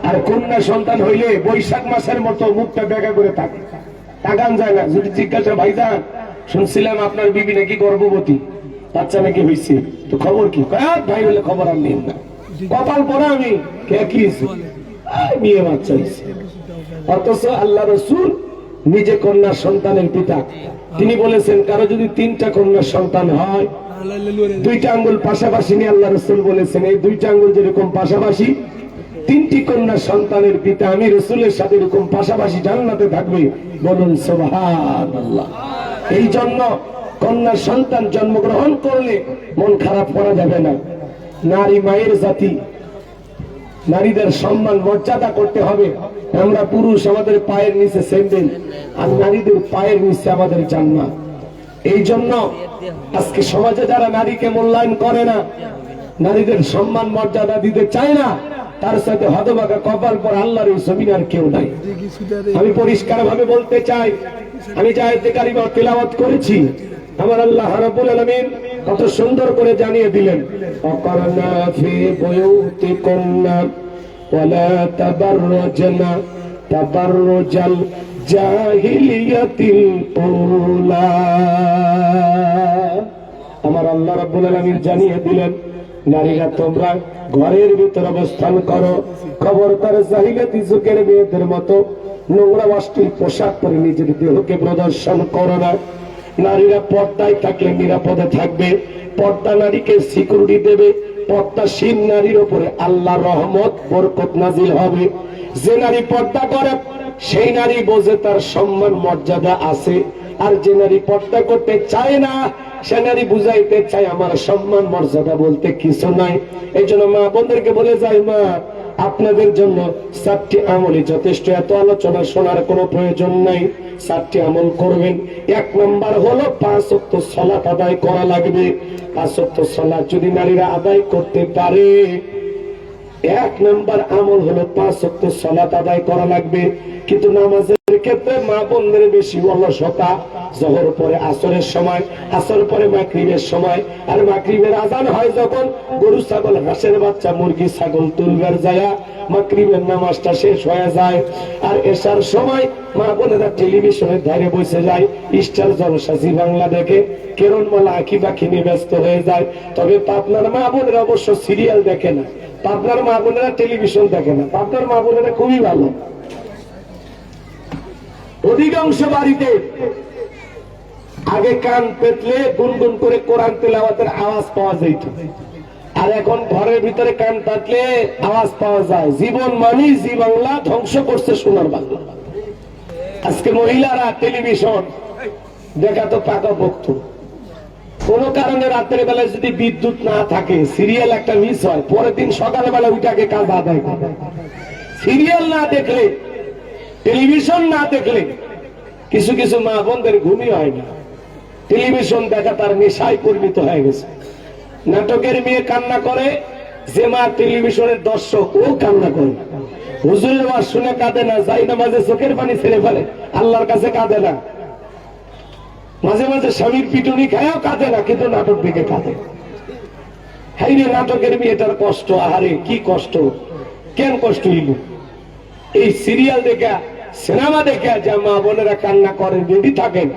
আর কন্যা সন্তান হইলে বৈশাখ মাসের মতো মুখটা বেঁকা করে থাকে, তাকান যায় না। যদি জিজ্ঞাসা, ভাইজান শুনছিলাম আপনার বিবি নাকি গর্ভবতী, বাচ্চা নাকি হয়েছে, তো খবর কি? ভাই বলে খবর আর নেই না, কপাল পরা আমি কি মেয়ে বাচ্চা হয়েছে। অথচ আল্লাহ রসুল নিজে কন্যা সন্তানের পিতা, তিনি বলেছেন কারো যদি 3টা কন্যা সন্তান হয়, 2টা আঙ্গুল পাশাপাশি নিয়ে আল্লাহ রসুল বলেছেন এই 2টা আঙ্গুল যেরকম পাশাপাশি, 3টি কন্যা সন্তানের পিতা আমি রসুলের সাথে এরকম পাশাপাশি জান্নাতে থাকবে। বলুন সুবহানাল্লাহ। এই জন্য কন্যা সন্তান জন্মগ্রহণ করলে মন খারাপ করা যাবে না। নারী মায়ের জাতি, নারীদের সম্মান মর্যাদা করতে হবে। আমরা পুরুষ, আমাদের পায়ের নিচে স্যান্ডেল, আর নারীদের পায়ের নিচে আমাদের জান্নাত। এই জন্য আজকে সমাজে যারা নারীকে মূল্যায়ন করে না, নারীদের সম্মান মর্যাদা দিতে চায় না, তার সাথে হতভাগা কপাল পর আল্লাহর এই জমিন আর কেউ নাই। আমি পরিষ্কার ভাবে বলতে চাই, আমি যে আয়াতে কারিমা তেলাওয়াত করেছি, আমার আল্লাহ রাব্বুল আলামিন কত সুন্দর করে জানিয়ে দিলেন, অকরনা ফি বুয়ুতিকুন্না ওয়ালা তাবাররুজনা তাবাররুজাল জাহিলিয়াতিল উলা। আমার আল্লাহ রাব্বুল আলামিন জানিয়ে দিলেন, নারীরা তোমরা ঘরের ভিতর অবস্থান করো, খবরদার জাহিলিয়াতি যুগের মেয়েদের মতো নোংরা অশ্লীল পোশাক পরে নিজের দেহকে প্রদর্শন করো না। নারীরা পর্দায় থাকলে নিরাপদে থাকবে, পর্দা নারীকে সিকিউরিটি দেবে, পর্দাশীল নারীর উপরে আল্লাহর রহমত বরকত নাজিল হবে। যে নারী পর্দা করে সেই নারী বোঝে তার সম্মান মর্যাদা আছে, আর যে নারী পর্দা করতে চায় না সে নারী বুঝাইতে চায় আমার সম্মান মর্যাদা বলতে কিছু নাই। এই জন্য মা বোনদেরকে বলে যাই, মা আপনাদের জন্য 4টি আমলই যথেষ্ট, এত আলোচনা শোনার কোনো প্রয়োজন নাই। 4টি আমল করবেন। 1 নাম্বার হলো 5 ওয়াক্ত সালাত আদায় করা লাগবে। 5 ওয়াক্ত সালাত যদি নারীরা আদায় করতে পারে, 1 নাম্বার আমল হলো 5 ওয়াক্ত সালাত আদায় করা লাগবে। কিন্তু নামাজের ক্ষেত্রে মা বোনদের বেশি অলসতা। জোহর পরে আসরের সময়, আসর পরে মাগরিবের সময়, আর মাগরিবের আজান হয় যখন গরু ছাগল হাঁসের বাচ্চা মুরগি ছাগল তুলবার যায়, মাগরিবের নামাজটা শেষ হয়ে যায়। আর এশার সময় মা বোনেরা টেলিভিশনের ধারে বসে যায়, স্টার জলসা জি বাংলা দেখে কেরণমালা আঁকি বাকি নিয়ে ব্যস্ত হয়ে যায়। তবে পাবনার মা বোনেরা অবশ্য সিরিয়াল দেখে না, পাবনার মা বোনেরা টেলিভিশন দেখে না, পাবনার মা বোনেরা খুবই ভালো। অধিকাংশ বাড়িতে আগে কান পেতলে গুনগুন করে কোরআন তেলাওয়াতের আওয়াজ পাওয়া যেত, আর এখন ঘরের ভিতরে কান পাতলে আওয়াজ পাওয়া যায়। জীবন মানি জি বাংলা ধ্বংস করছে সোনার বাংলা। আজকে মহিলারা টেলিভিশন দেখা তো পাকাপোক্ত। কোন কারণে রাতের বেলায় যদি বিদ্যুৎ না থাকে, সিরিয়াল একটা মিস হয়, পরের দিন সকালবেলা উঠাকে কাজ আদায় করে। সিরিয়াল না দেখলে, টেলিভিশন না দেখলে কিছু কিছু মা বোনদের ঘুমই হয় না। টেলিভিশন দেখা তার নেশায় পরিণত হয়ে গেছে। নাটকের মেয়ে কান্না করে, যে মা টেলিভিশনের দর্শক ও কান্না করে। হুজুরের ওয়াজ শুনে কাঁদে না, যাই না মাঝে চোখের পানি ছেড়ে ফেলে, আল্লাহর কাছে কাঁদে না। মাঝে মাঝে স্বামীর পিটুনি খায়ও কাঁদে না, কিন্তু নাটক দেখে কাঁদে। হাই রে নাটকের মেয়েটার কষ্ট, আহারে কি কষ্ট, কেন কষ্ট হইল। এই সিরিয়াল দেখা, সিনেমা দেখে যা মা বোনেরা কান্না করেন, রেডি থাকেন,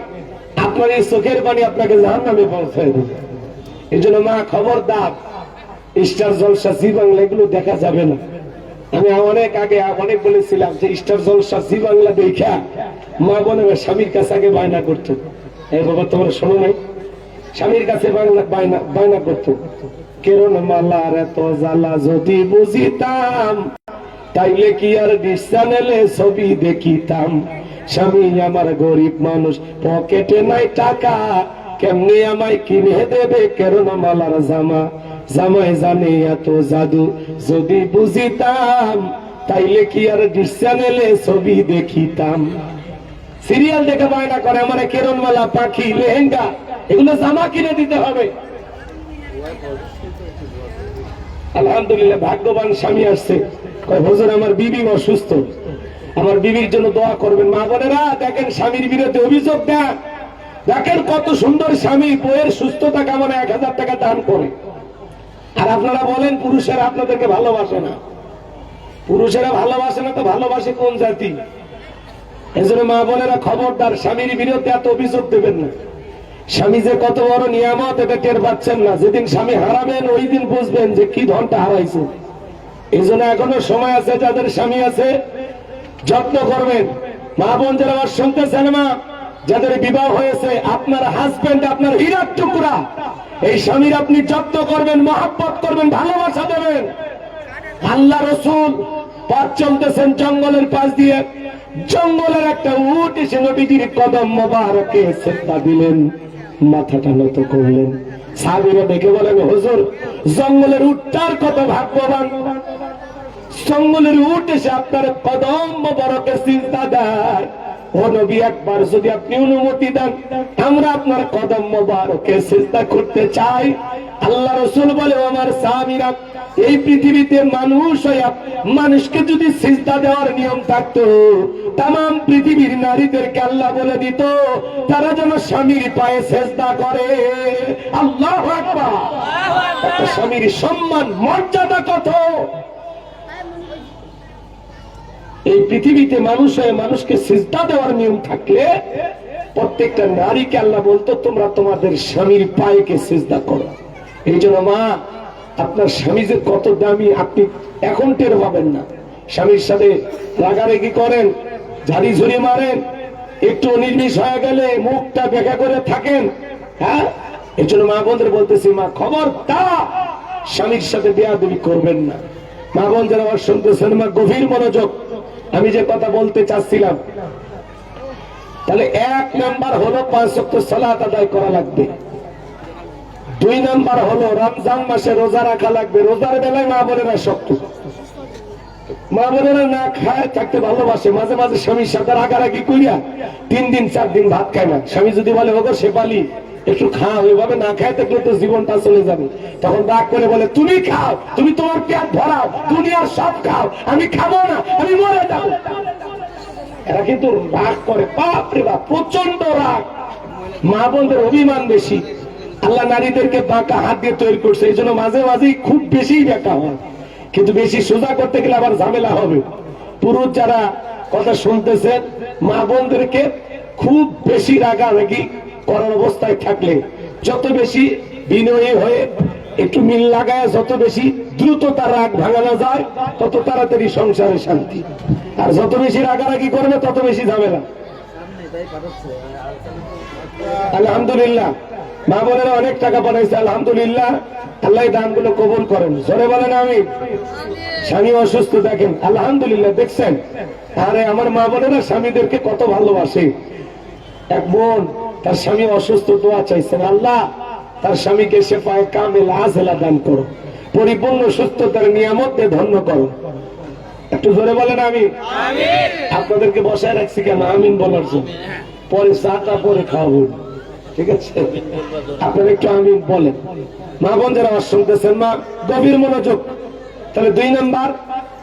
আপনার এই চোখের পানি আপনাকে জাহান্নামে পৌঁছায় দেবে। এই জন্য মা খবরদার, স্টার জলসা জি বাংলা এগুলো দেখা যাবে না। আমি অনেক আগে অনেক বলেছিলাম যে স্টার জলসা জি বাংলা দেখা মা বোনেরা স্বামীর কাছে আগে বায়না করতো। এই বাবা তোমরা শোনো নাই, স্বামীর কাছে বাংলা বায়না করতো, কেরণ মালার এত জ্বালা যদি বুঝিতাম, তাইলে কি আর ডিশ চ্যানেলে ছবি দেখিতাম। স্বামী আমার গরিব মানুষ, পকেটে নাই টাকা, কেমনে আমায় কিনে দেবে কেরণ মালার জামা। জামাই জানে এত জাদু যদি বুঝিতাম, তাইলে কি আর ডিশ চ্যানেলে ছবি দেখিতাম। সিরিয়াল দেখে বায়না করে আমার কেরণমালা, পাখি, লেহেঙ্গা, এগুলো জামা কিনে দিতে হবে। আলহামদুলিল্লাহ ভাগ্যবান স্বামী আসছে, হুজুর আমার বিবি অসুস্থ, আমার বিবির জন্য দোয়া করবেন। মা বোনেরা দেখেন, স্বামীর বিরুদ্ধে অভিযোগ দেন, দেখেন কত সুন্দর স্বামী বইয়ের সুস্থতা কামনা 1000 টাকা দান করে, আর আপনারা বলেন পুরুষেরা আপনাদেরকে ভালোবাসে না। পুরুষেরা ভালোবাসে না তো ভালোবাসে কোন জাতি? এজন্য মা বোনেরা খবরদার, স্বামীর বিরুদ্ধে এত অভিযোগ দেবেন না। স্বামী যে কত বড় নিয়ামত এটা টের পাচ্ছেন না, যেদিন স্বামী হারাবেন ওই দিন বুঝবেন যে কি ধনটা হারাইছে। এই জন্য এখনো সময় আছে, যাদের স্বামী আছে যত্ন করবেন। মা বোন যারা আমার শুনতেছেন, মা যাদের বিবাহ হয়েছে, আপনার হাজবেন্ড আপনার হীরার টুকরা, এই স্বামীর আপনি যত্ন করবেন, মহব্বত করবেন, ভালোবাসা দেবেন। আল্লাহ রসুল পথ চলতেছেন জঙ্গলের পাশ দিয়ে, জঙ্গলের একটা উট এসে নবীজির কদম মোবারকে সেজদা দিলেন, মাথাটা নত করলেন। সাহাবীরা দেখে বলেন, হুজুর জঙ্গলের উটটার কত ভাগ্যবান, জঙ্গলের উট এসে আপনার কদম মোবারকে সিজদা দেয়। ও নবী, একবার যদি আপনি অনুমতি দেন আমরা আপনার কদম মোবারকে সিজদা করতে চাই। আল্লাহ রসুল বলে, আমার সাহাবীরা, এই পৃথিবীতে মানুষ হইয়া মানুষকে যদি সিজদা দেওয়ার নিয়ম থাকতো, তাম পৃথিবীর নারীদেরকে আল্লাহ বলে দিত তারা যেন স্বামীর পায়ে সিজদা করে। আল্লাহু আকবার! একটা স্বামীর সম্মান মর্যাদা কত! এই পৃথিবীতে মানুষ হয়ে মানুষকে সিজদা দেওয়ার নিয়ম থাকলে প্রত্যেকটা নারীকে আল্লাহ বলতো তোমরা তোমাদের স্বামীর পায়েকে সিজদা করো। এই জন্য মা, আপনার স্বামী যে কত দামি আপনি এখন টের পাবেন না। স্বামীর সাথে রাগারাগি করেন, ঝাড়ি ঝুড়ি মারেন, একটু নির্মিষ হয়ে গেলে মুখটা বেঁকা করে থাকেন। হ্যাঁ, এই জন্য মা বোনদের বলতেছি, মা খবরদার স্বামীর সাথে বেয়াদবি করবেন না। মা বোন যারা আমার শুনতেছেন, মা গভীর মনোযোগ, আমি যে কথা বলতে চাচ্ছিলাম। তাহলে 1 নাম্বার হলো 5 ওয়াক্ত সালাত আদায় করা লাগবে। 2 নাম্বার হলো রমজান মাসে রোজা রাখা লাগবে। রোজার বেলায় মা বোনেরা শক্ত, মা বোনেরা না খায় থাকতে ভালোবাসে, মাঝে মাঝে স্বামীর সাথে রাগারাগি করিয়া 3 দিন 4 দিন ভাত খায় না। স্বামী যদি বলে, ওগো শেফালি একটু খাও, এভাবে না খায় থাকলে তো জীবনটা চলে যাবে। তখন রাগ করে বলে, তুমি খাও, তুমি তোমার পেট ভরাও, দুনিয়ার সব খাও, আমি খাবো না, আমি মরে যাবো। এরা কিন্তু রাগ করে, বাপরে বাপ, প্রচন্ড রাগ। মা বোনদের অভিমান বেশি। আল্লাহ নারীদেরকে বাঁকা হাত দিয়ে তৈরি করছে, এই জন্য মাঝে মাঝেই খুব বেশি বেঁকা হয়, কিন্তু বেশি সোজা করতে গেলে আবার ঝামেলা হবে। পুরুষ যারা কথা শুনতেছেন, মা বোনদেরকে খুব বেশি রাগারাগি করার অবস্থায় থাকলে যত বেশি বিনয়ী হয়ে একটু মিল লাগায়, যত বেশি দ্রুত তার রাগ ভাঙানো যায়, তত তাড়াতাড়ি সংসারে শান্তি। আর যত বেশি রাগারাগি করবে তত বেশি ঝামেলা। আলহামদুলিল্লাহ, মা বোনেরা অনেক টাকা পাঠাইছে, আলহামদুলিল্লাহ, আল্লাহ দানগুলো কবুল করেন। জোরে বলেন আমিন। স্বামী অসুস্থ, দেখেন আলহামদুলিল্লাহ, দেখছেন? আরে আমার মা বোনেরা স্বামীদেরকে কত ভালোবাসে। এক বোন তার স্বামী অসুস্থ, দোয়া চাইছেন, আল্লাহ তার স্বামীকে শেফায়ে কামিল আজলা দান করো, পরিপূর্ণ সুস্থতার নিয়ামত দিয়ে ধন্য করো। একটু জোরে বলেন আমিন। আপনাদেরকে বসায় রাখছি কেন? আমিন বলার জন্য। পরে চাটা পরে খাওয়াবো, ঠিক আছে? আপনারা একটু আমিন বলেন। মা বোন যারা আমার শুনতেছেন, মা গভীর মনোযোগ। তাহলে 2 নাম্বার,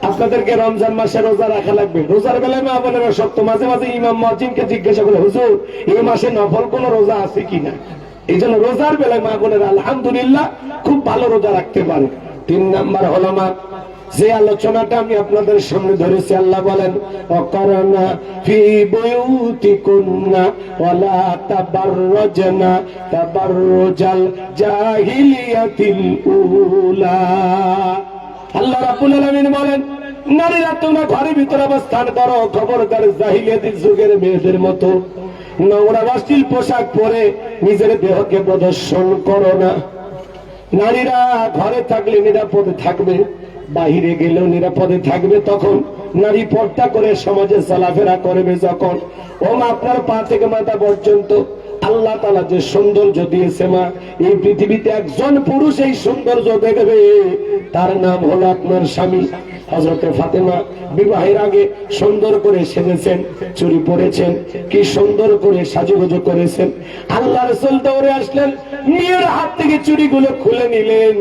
আপনাদেরকে রমজান মাসে রোজা রাখা লাগবে। রোজার বেলায় মা বোনেরা শক্ত। মাঝে মাঝে ইমাম মুয়াজ্জিনকে জিজ্ঞাসা করে, হুজুর এই মাসে নফল কোন রোজা আছে কিনা? এই জন্য রোজার বেলায় মা বোনেরা আলহামদুলিল্লাহ খুব ভালো রোজা রাখতে পারে। 3 নাম্বার হলো, মা যে আলোচনাটা আমি আপনাদের সামনে ধরেছি, আল্লাহ বলেন, ওয়াকারনা ফি বুয়ুতিকুন্না ওয়ালা তাবাররাজনা তাবাররুজাল জাহিলিয়াতিল উলা। আল্লাহ রাব্বুল আলামিন বলেন, নারীরা তোমরা ঘরের ভিতরে অবস্থান করো, খবরদার জাহিলিয়াতের যুগের মেয়েদের মতো নোংরা অশ্লীল পোশাক পরে নিজের দেহকে প্রদর্শন করো না। নারীরা ঘরে থাকলে নিরাপদে থাকবে, বাহিরে গেলেও নিরাপদে থাকবে। তখন নারী পর্দা করে সমাজে চলাফেরা করবে। যখন আপনার পা থেকে মাথা পর্যন্ত আল্লাহ তাআলা যে সৌন্দর্য দিয়েছে, মা এই পৃথিবীতে একজন পুরুষ এই সৌন্দর্য দেখবে, তার নাম হলো আপনার স্বামী। হযরতে ফাতেমা বিবাহের আগে সুন্দর করে সেজেছেন, চুড়ি পরেছেন, কি সুন্দর করে সাজুগুজু করেছেন। আল্লাহ রাসূল দৌড়ে আসলেন, মেয়ের হাত থেকে চুড়িগুলো খুলে নিলেন,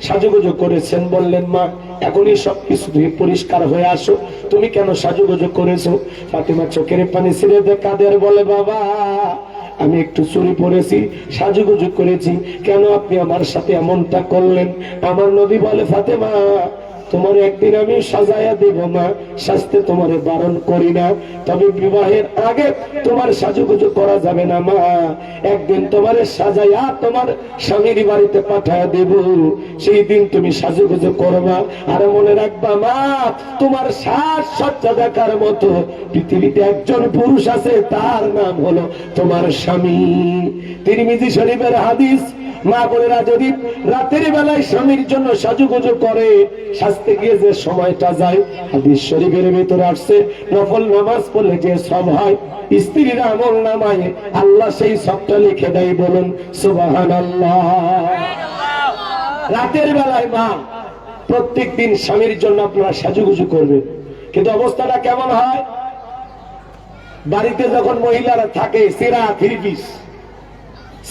সাজুগুজু করেছেন। বললেন, মা এখনই সবকিছু পরিষ্কার হয়ে আসো, তুমি কেন সাজুগুজু করেছো? ফাতেমা চোখের পানি ছেড়ে দিয়ে কাঁদে আর বলে, বাবা আমি একটু চুরি পরেছি, সাজুগুজু করেছি, কেন আপনি আমার সাথে এমনটা করলেন? আমার নবী বলে, ফাতেমা তোমার একদিন আমি সাজায়া দেব মা, শাস্তে তোমারে বারণ করি না, তবে বিবাহের আগে তোমার সাজুগুজু করা যাবে না মা। একদিন তোমারে সাজায়া তোমার স্বামীর বাড়িতে পাঠায় দেব, সেই দিন তুমি সাজুগুজু করবা। আর মনে রাখবা মা, তোমার সাজ সজ্জা দেখার মতো পৃথিবীতে একজন পুরুষ আছে, তার নাম হলো তোমার স্বামী। তিরমিজি শরীফের হাদিস, মা বোনেরা যদি রাতের বেলায় স্বামীর জন্য সাজুগুজু করে, সাজতে গিয়ে যে সময়টা যায়, হাদিস শরীফের ভিতরে আসছে, নফল নামাজ পড়লে যে সব হয়, স্ত্রীর আমল নামায় আল্লাহ সেই সবটা লিখে দেয়। বলুন সুবহানাল্লাহ। রাতের বেলায় মা প্রত্যেক দিন স্বামীর জন্য আপনারা সাজুগুজু করবেন, কিন্তু অবস্থাটা কেমন হয়? বাড়িতে যখন মহিলারা থাকে, সেরা থ্রি পিস,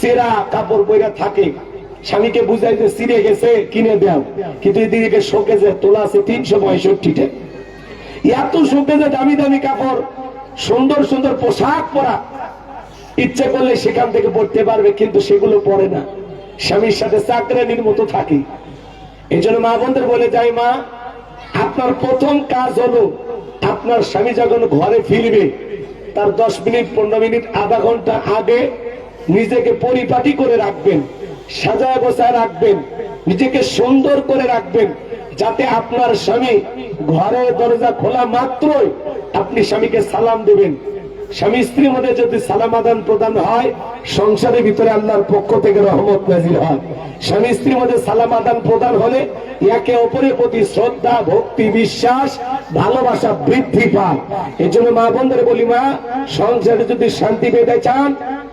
সেরা কাপড় পরে থাকে, স্বামীকে বুঝাই যে ছিঁড়ে গেছে কিনে দাও, কিন্তু এদিকে শোকেজে তোলা আছে 365টা, এত শোকেজে দামি দামি কাপড়, সুন্দর সুন্দর পোশাক পরা, ইচ্ছে করলে সেখান থেকে পড়তে পারবে, কিন্তু সেগুলো পরে না, স্বামীর সাথে চাকরানির মতো থাকে। এই জন্য মা বোনদের বলে যাই, মা আপনার প্রথম কাজ হলো, আপনার স্বামী যখন ঘরে ফিরবে তার 10 মিনিট 15 মিনিট আধা ঘন্টা আগে নিজেকে পরিপাটি করে রাখবেন, সাজায় গোছায় রাখবেন, নিজেকে সুন্দর করে রাখবেন, যাতে আপনার স্বামী ঘরের দরজা খোলা মাত্রই আপনি স্বামীকে সালাম দেবেন। স্বামী স্ত্রীর মধ্যে যদি সালাম আদান প্রদান হয়, সংসারের ভিতরে আল্লাহর পক্ষ থেকে রহমত নাজিল হয়। স্বামী স্ত্রীর মধ্যে সালাম আদান প্রদান হলে একে অপরের প্রতি শ্রদ্ধা, ভক্তি, বিশ্বাস, ভালোবাসা বৃদ্ধি পায়। এই জন্য মা বোনদের বলি, মা সংসারে যদি শান্তি পেতে চান,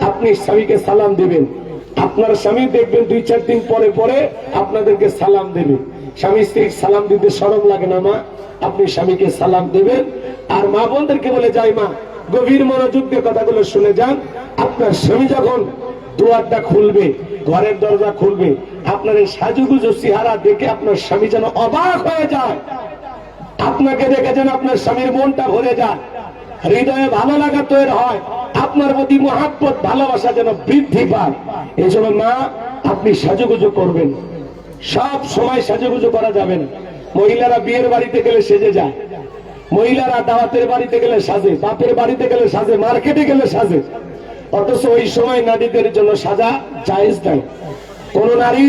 আপনি স্বামীকে সালাম দিবেন। আপনার স্বামী দেখবেন 2-4 দিন পরে পরে আপনাদেরকে সালাম দেবে। স্বামী স্ত্রীকে সালাম দিতে শরম লাগে না মা? আপনি স্বামীকে সালাম দেবেন। আর মা বোনদেরকে বলে যাই, মা গভীর মনোযোগ দিয়ে কথাগুলো শুনে যান। আপনার স্বামী যখন দুয়ারটা খুলবে, ঘরের দরজা খুলবে, আপনার এই সাজুগুজু চেহারা দেখে আপনার স্বামী যেন অবাক হয়ে যায়, আপনাকে দেখে যেন আপনার স্বামীর মনটা ভরে যায়, হৃদয়ে ভালো লাগা তৈরি হয়, আপনার প্রতি মহাব্বত, ভালোবাসা যেন বৃদ্ধি পায়। এই জন্য মা আপনি সাজুগুজু করবেন। সব সময় সাজুগুজু করা যাবে না। মহিলারা বিয়ের বাড়িতে গেলে সেজে যায়, মহিলারা দাওয়াতের বাড়িতে গেলে সাজে, বাপের বাড়িতে গেলে সাজে, মার্কেটে গেলে সাজে, অথচ ওই সময় নারীদের জন্য সাজা জায়েজ নাই। কোন নারী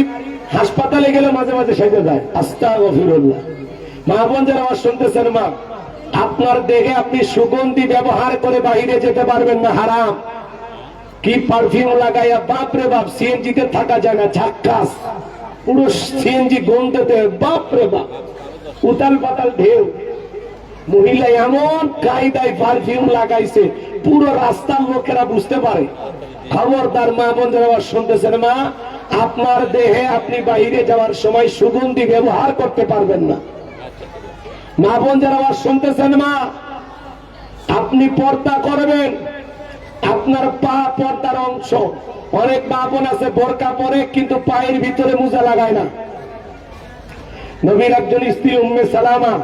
হাসপাতালে গেলে মাঝে মাঝে সেজে যায়। আস্তাগফিরুল্লাহ। মা বোন যারা আমার শুনতেছেন, মা আপনার দেহে আপনি সুগন্ধি ব্যবহার করে বাইরে যেতে পারবেন না, হারাম। কি পারফিউম লাগাইয়া, বাপরে বাপ, সিএনজিতে থাকা যায় না, ঝাক্কাস, পুরো সিএনজি গন্ধতে বাপরে বাপ, উতাল পাতাল ঢেউ। মহিলা এমন কায়দায় পারফিউম লাগাইছে, পুরো রাস্তার লোকেরা বুঝতে পারে। খবরদার মা বোন যারা আবার শুনতেছেন, মা আপনার দেহে আপনি বাইরে যাওয়ার সময় সুগন্ধি ব্যবহার করতে পারবেন না। মা বোন যারা আবার শুনতেছেন, মা আপনি পর্দা করবেন, আপনার পা পর্দার অংশ। অনেক মা বোন আছে বোরকা পরে কিন্তু পায়ের ভিতরে মোজা লাগায় না। নবীর একজন স্ত্রী উম্মে সালামা,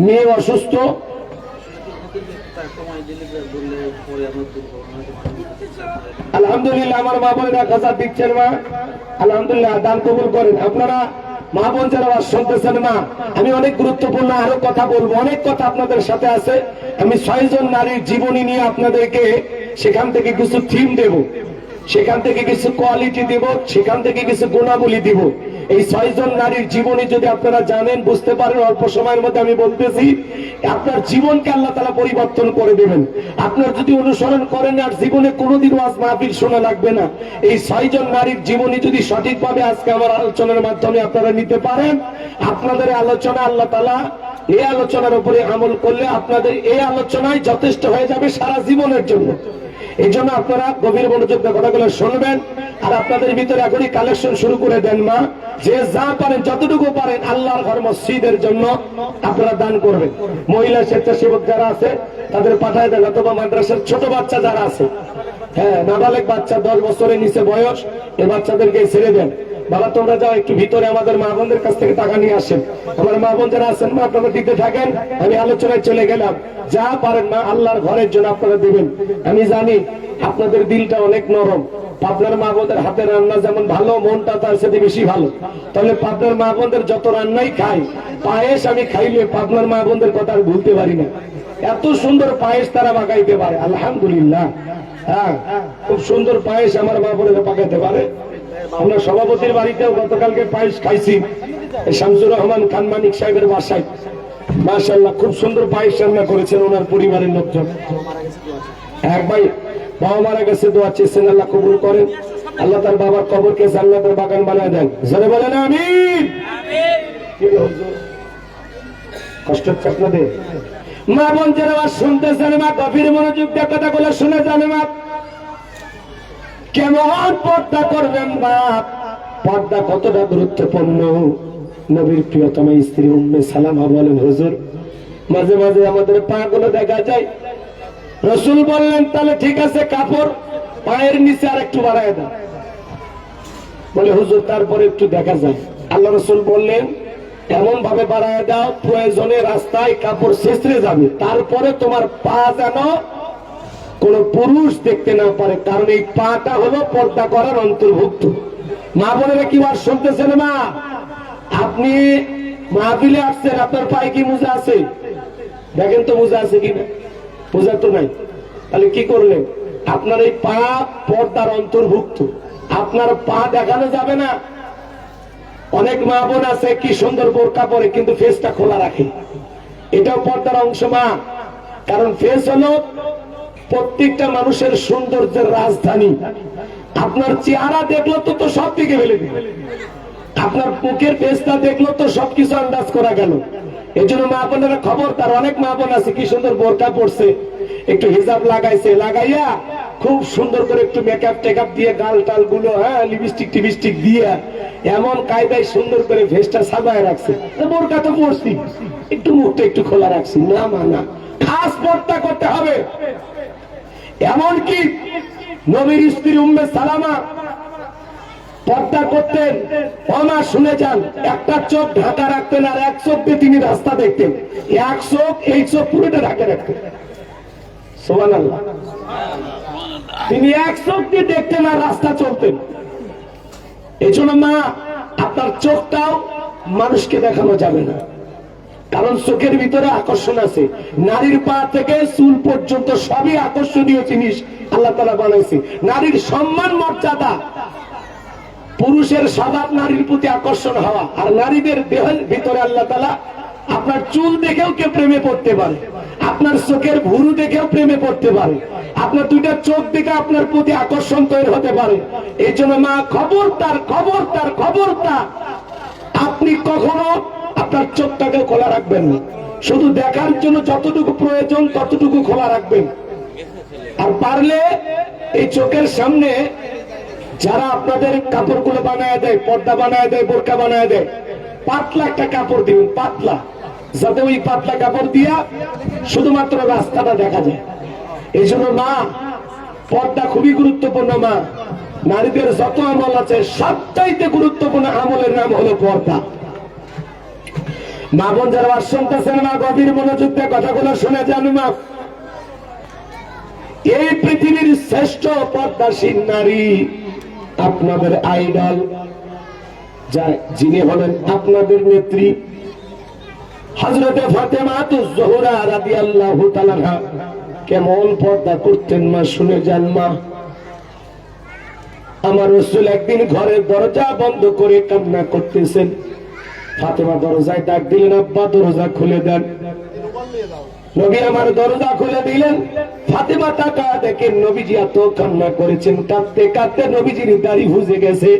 মেয়ে অসুস্থ, আলহামদুলিল্লাহ আমার মা বোনেরা কাজা দিচ্ছেন, মা আলহামদুলিল্লাহ, দান কবুল করেন। আপনারা মা বোন যারা শুনতেছেন, মা আমি অনেক গুরুত্বপূর্ণ আরো কথা বলবো, অনেক কথা আপনাদের সাথে আছে। আমি 6 জন নারীর জীবনী নিয়ে আপনাদেরকে সেখান থেকে কিছু থিম দেব, সেখান থেকে কিছু কোয়ালিটি দেব, সেখান থেকে কিছু গুণাবলী দিব। এই 6 জন নারীর জীবনী যদি আপনারা জানেন, বুঝতে পারেন, অল্প সময়ের মধ্যে আমি বলতেছি, আপনার জীবনকে আল্লাহ তাআলা পরিবর্তন করে দেবেন। আপনার যদি অনুসরণ করেন, আর জীবনে কোনোদিন ওয়াজ মাহফিল শোনা লাগবে না। এই 6 জন নারীর জীবনী যদি সঠিকভাবে আজকে আমার আলোচনার মাধ্যমে আপনারা নিতে পারেন, আপনাদের আলোচনা আল্লাহ তাআলা এই আলোচনার উপরে আমল করলে আপনাদের এই আলোচনায় যথেষ্ট হয়ে যাবে সারা জীবনের জন্য। এই জন্য আপনারা গভীর মনোযোগ দিয়ে কথাগুলো শুনবেন। আর আপনাদের ভিতরে এখনই কালেকশন শুরু করে দেন, মা যে যা পারেন, যতটুকু পারেন আল্লাহর ঘর মসজিদের জন্য আপনারা দান করবেন। মহিলা স্বেচ্ছাসেবক যারা আছে তাদের পাঠায় দেন, অথবা মাদ্রাসার ছোট বাচ্চা যারা আছে, হ্যাঁ নাবালেগ বাচ্চা 10 বছরের নিচে বয়স, এই বাচ্চাদেরকে ছেড়ে দেন। বাবা তোমরা যাও একটু ভিতরে আমাদের মা বোনদের কাছ থেকে টাকা নিয়ে আসেন। আমার মা বোন যারা আছেন, মা আপনারা দিতে থাকেন, আমি আলোচনায় চলে গেলাম। যা পারেন মা আল্লাহর ঘরের জন্য আপনারা দিবেন। আমি জানি আপনাদের দিলটা অনেক নরম, পাবনার মা বোনদের হাতে রান্না যেমন ভালো, মনটা তার সাথে বেশি ভালো। তাহলে পাবনার মা বোনদের যত রান্নাই খাই, পায়েস আমি খাইলে পাবনার মা বোনদের কথা আর ভুলতে পারি না। এত সুন্দর পায়েস তারা পাকাইতে পারে, আলহামদুলিল্লাহ। হ্যাঁ, খুব সুন্দর পায়েস আমার মা বোনেরা পাকাইতে পারে। আমরা সভাপতির বাড়িতেও গতকালকে পায়েস খাইছি, শামসুর রহমান খান মানিক সাহেবের বাসায়। মাশাআল্লাহ, খুব সুন্দর পায়েস রান্না করেছেন ওনার পরিবারের লোকজন। এক ভাই বাবা মারা গেছে, দোয়া চেয়েছেন, আল্লাহ কবুল করেন। আল্লাহ তার বাবার কবরকে জান্নাতের বাগান বানায় দেন। জোরে বলেন আমিন। কষ্ট হচ্ছে আপনাদের? মা বোন যারা শুনতেছেন, মা গভীর মনোযোগ দিয়ে কথাগুলো শুনে যান। মা কেমন পর্দা করবেন বাপ, পর্দা কতটা গুরুত্বপূর্ণ। নবীর প্রিয়তমা স্ত্রী উম্মে সালামা বলেন, হুজুর মাঝে মাঝে আমাদের পা গুলো দেখা যায়। রসুল বললেন, তাহলে ঠিক আছে, কাপড় পায়ের নিচে আর একটু বাড়ায় দাও। বলে, হুজুর তারপরে একটু দেখা যায়। আল্লাহ রসুল বললেন, এমন ভাবে বাড়ায় দাও প্রয়োজনে রাস্তায় কাপড় ছেঁচড়ে যাবে, তারপরে তোমার পা যেন কোন পুরুষ দেখতে না পারে, কারণ এই পাটা হলো পর্দা করার অন্তর্ভুক্ত। মা বোনেরা কি আর শুনতেছেন? মা, আপনি মাহফিলে আসছেন, আপনার পায়ে কি মোজা আছে? দেখেন তো মোজা আছে কিনা। মোজা তো নাই, তাহলে কি করলেন? আপনার এই পা পর্দার অন্তর্ভুক্ত, আপনার পা দেখানো যাবে না। অনেক মা বোন আছে কি সুন্দর বোরকা পরে, কিন্তু ফেসটা খোলা রাখে, এটাও পর্দার অংশ। মা, কারণ ফেস হলো প্রত্যেকটা মানুষের সৌন্দর্যের রাজধানী। আপনার চেহারা দেখলো তো সব দিকে ফেলে দিবে, আপনার মুখের ফেসটা দেখলো তো সবকিছু আন্দাজ করা গেল। এই জন্য মা বোনেরা খবরদার। অনেক মা বোন আছে কি সুন্দর বোরকা পড়ছে, একটু হিজাব লাগাইছে, লাগাইয়া খুব সুন্দর করে একটু মেকআপ টেকআপ দিয়ে গাল টাল গুলো, হ্যাঁ, লিপস্টিক টিপস্টিক দিয়ে এমন কায়দায় সুন্দর করে ফেসটা সাজায় রাখছে। বোরকা তো পড়ছি, একটু মুখটা একটু খোলা রাখছি। না মা, না, খাস পর্দা করতে হবে। এমনকি নবীর স্ত্রী উম্মে সালামা পর্দা করতেন। ওমা শুনে যান, একটা চোখ ঢাকা রাখতেন আর এক চোখ দিয়ে তিনি রাস্তা দেখতেন। এক চোখ, এই চোখ পুরোটা ঢাকা রাখতেন। সুবহানাল্লাহ। তিনি এক চোখ দিয়ে দেখতেন আর রাস্তা চলতেন। এই জন্য মা, আপনার চোখটাও মানুষকে দেখানো যাবে না, কারণ চোখের ভিতরে আকর্ষণ আছে। নারীর পা থেকে চুল পর্যন্ত সবই আকর্ষণীয় জিনিস আল্লাহ তাআলা বানাইছে। নারীর সম্মান মর্যাদা, পুরুষের স্বভাব নারীর প্রতি আকর্ষণ হওয়া, আর নারীদের দেহের ভিতরে আল্লাহ তাআলা আপনার চুল দেখেও কেউ প্রেমে পড়তে পারে, আপনার চোখের ভুরু দেখেও প্রেমে পড়তে পারে, আপনার দুইটা চোখ দেখে আপনার প্রতি আকর্ষণ তৈরি হতে পারে। এই জন্য মা, খবরদার খবরদার খবরদার, আপনি কখনো আপনার চোখটাকে খোলা রাখবেন না। শুধু দেখার জন্য যতটুকু প্রয়োজন ততটুকু খোলা রাখবেন। আর পারলে এই চোখের সামনে যারা আপনাদের কাপড়গুলো বানায় দেয়, পর্দা বানায় দেয়, বোরকা বানায় দেয়, পাতলা একটা কাপড় দিবেন, পাতলা, যাতে ওই পাতলা কাপড় দিয়া শুধুমাত্র রাস্তাটা দেখা যায়। এই জন্য মা, পর্দা খুবই গুরুত্বপূর্ণ। মা, নারীদের যত আমল আছে সবচাইতে গুরুত্বপূর্ণ আমলের নাম হলো পর্দা। মা বোন যারা শুনতেছেন, মা গভীর মনোযোগ দিয়ে কথাগুলো শুনে যান। মা, এই পৃথিবীর শ্রেষ্ঠ পর্দাশীল নারী, আপনাদের আইডল, যিনি হলেন আপনাদের নেত্রী হযরতে ফাতেমাতুজ জোহরা রাদিয়াল্লাহু তাআলা আনহা, কেমন পর্দা করতেন মা, শুনে যান। মা, আমার রাসূল একদিন ঘরের দরজা বন্ধ করে কান্না করতেছেন। ফাতেমা দরজায় ডাক দিলেন, আব্বা দরজা খুলে দেন। নবী আমার দরজা খুলে দিলেন। ফাতেমা তাকায় দেখেন নবীজি এত কান্না করেছেন, কাঁদতে কাঁদতে নবীজির দাড়ি ভিজে গেছে,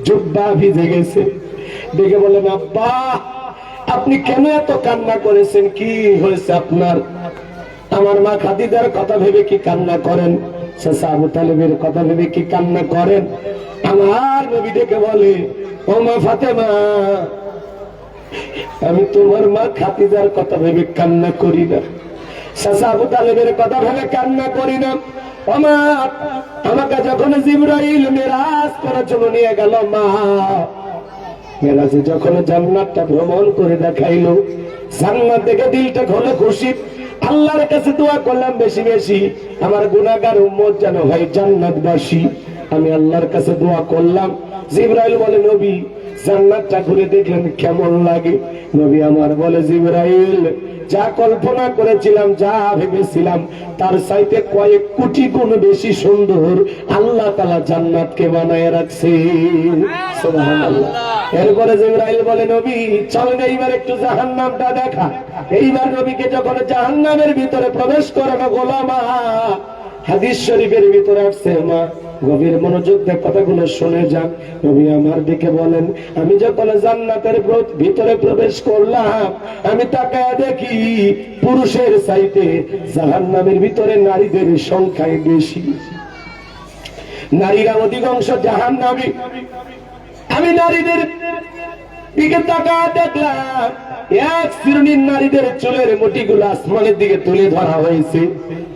জুব্বা ভিজে গেছে। দেখে বলেন, আব্বা আপনি কেন এত কান্না করেছেন, কি হয়েছে আপনার? আমার মা খাদিজার কথা ভেবে কি কান্না করেন? চাচা আবু তালেবের কথা ভেবে কি কান্না করেন? আমার নবী ডেকে বলে, ও মা ফাতেমা, আমি তোমার মা খাদিজার কথা ভেবে কান্না করি না, চাচা আবু তালেবের কথা ভেবে কান্না করি না। মা, আমাকে যখন জিবরাইল মেরাজ করার জন্য নিয়ে গেল, মা মেরাজে যখন জান্নাতটা ভ্রমণ করে দেখাইলো, জান্নাত দেখে দিলটা হলো খুশি। আল্লাহর কাছে দোয়া করলাম বেশি বেশি, আমার গুনাহগার উম্মত যেন হয় জান্নাতবাসী। আমি আল্লাহর কাছে দোয়া করলাম। জিবরাইল বলে নবী জান্নাতটা ঘুরে দেখলেন কেমন লাগে? নবী আমার বলে জিবরাইল যা কল্পনা করেছিলাম, যা ভেবেছিলাম তার চাইতে কয়েক কোটি গুণ বেশি সুন্দর আল্লাহ তাআলা জান্নাতকে বানায় রাখছে। সুবহানাল্লাহ। এরপরে জিবরাইল বলে নবী চলেন এইবার একটু জাহান্নামটা দেখা। এইবার নবীকে যখন জাহান্নামের ভিতরে প্রবেশ করানো গোলামা হাদিস শরীফের ভিতরে আসছে, মা গভীর মনোযোগ দিয়ে কথাগুলো শুনে যান। নবী আমার দিকে বলেন আমি যখন জান্নাতের ভিতরে প্রবেশ করলাম আমি তাকায় দেখি পুরুষের চাইতে জাহান্নামের ভিতরে নারীদের সংখ্যায় বেশি। নারীরা অধিকাংশ জাহান্নামী। আমি নারীদের দিকে তাকায় দেখলাম এক শ্রেণীর নারীদের চুলের মুঠিগুলো আসমানের দিকে তুলে ধরা হয়েছে,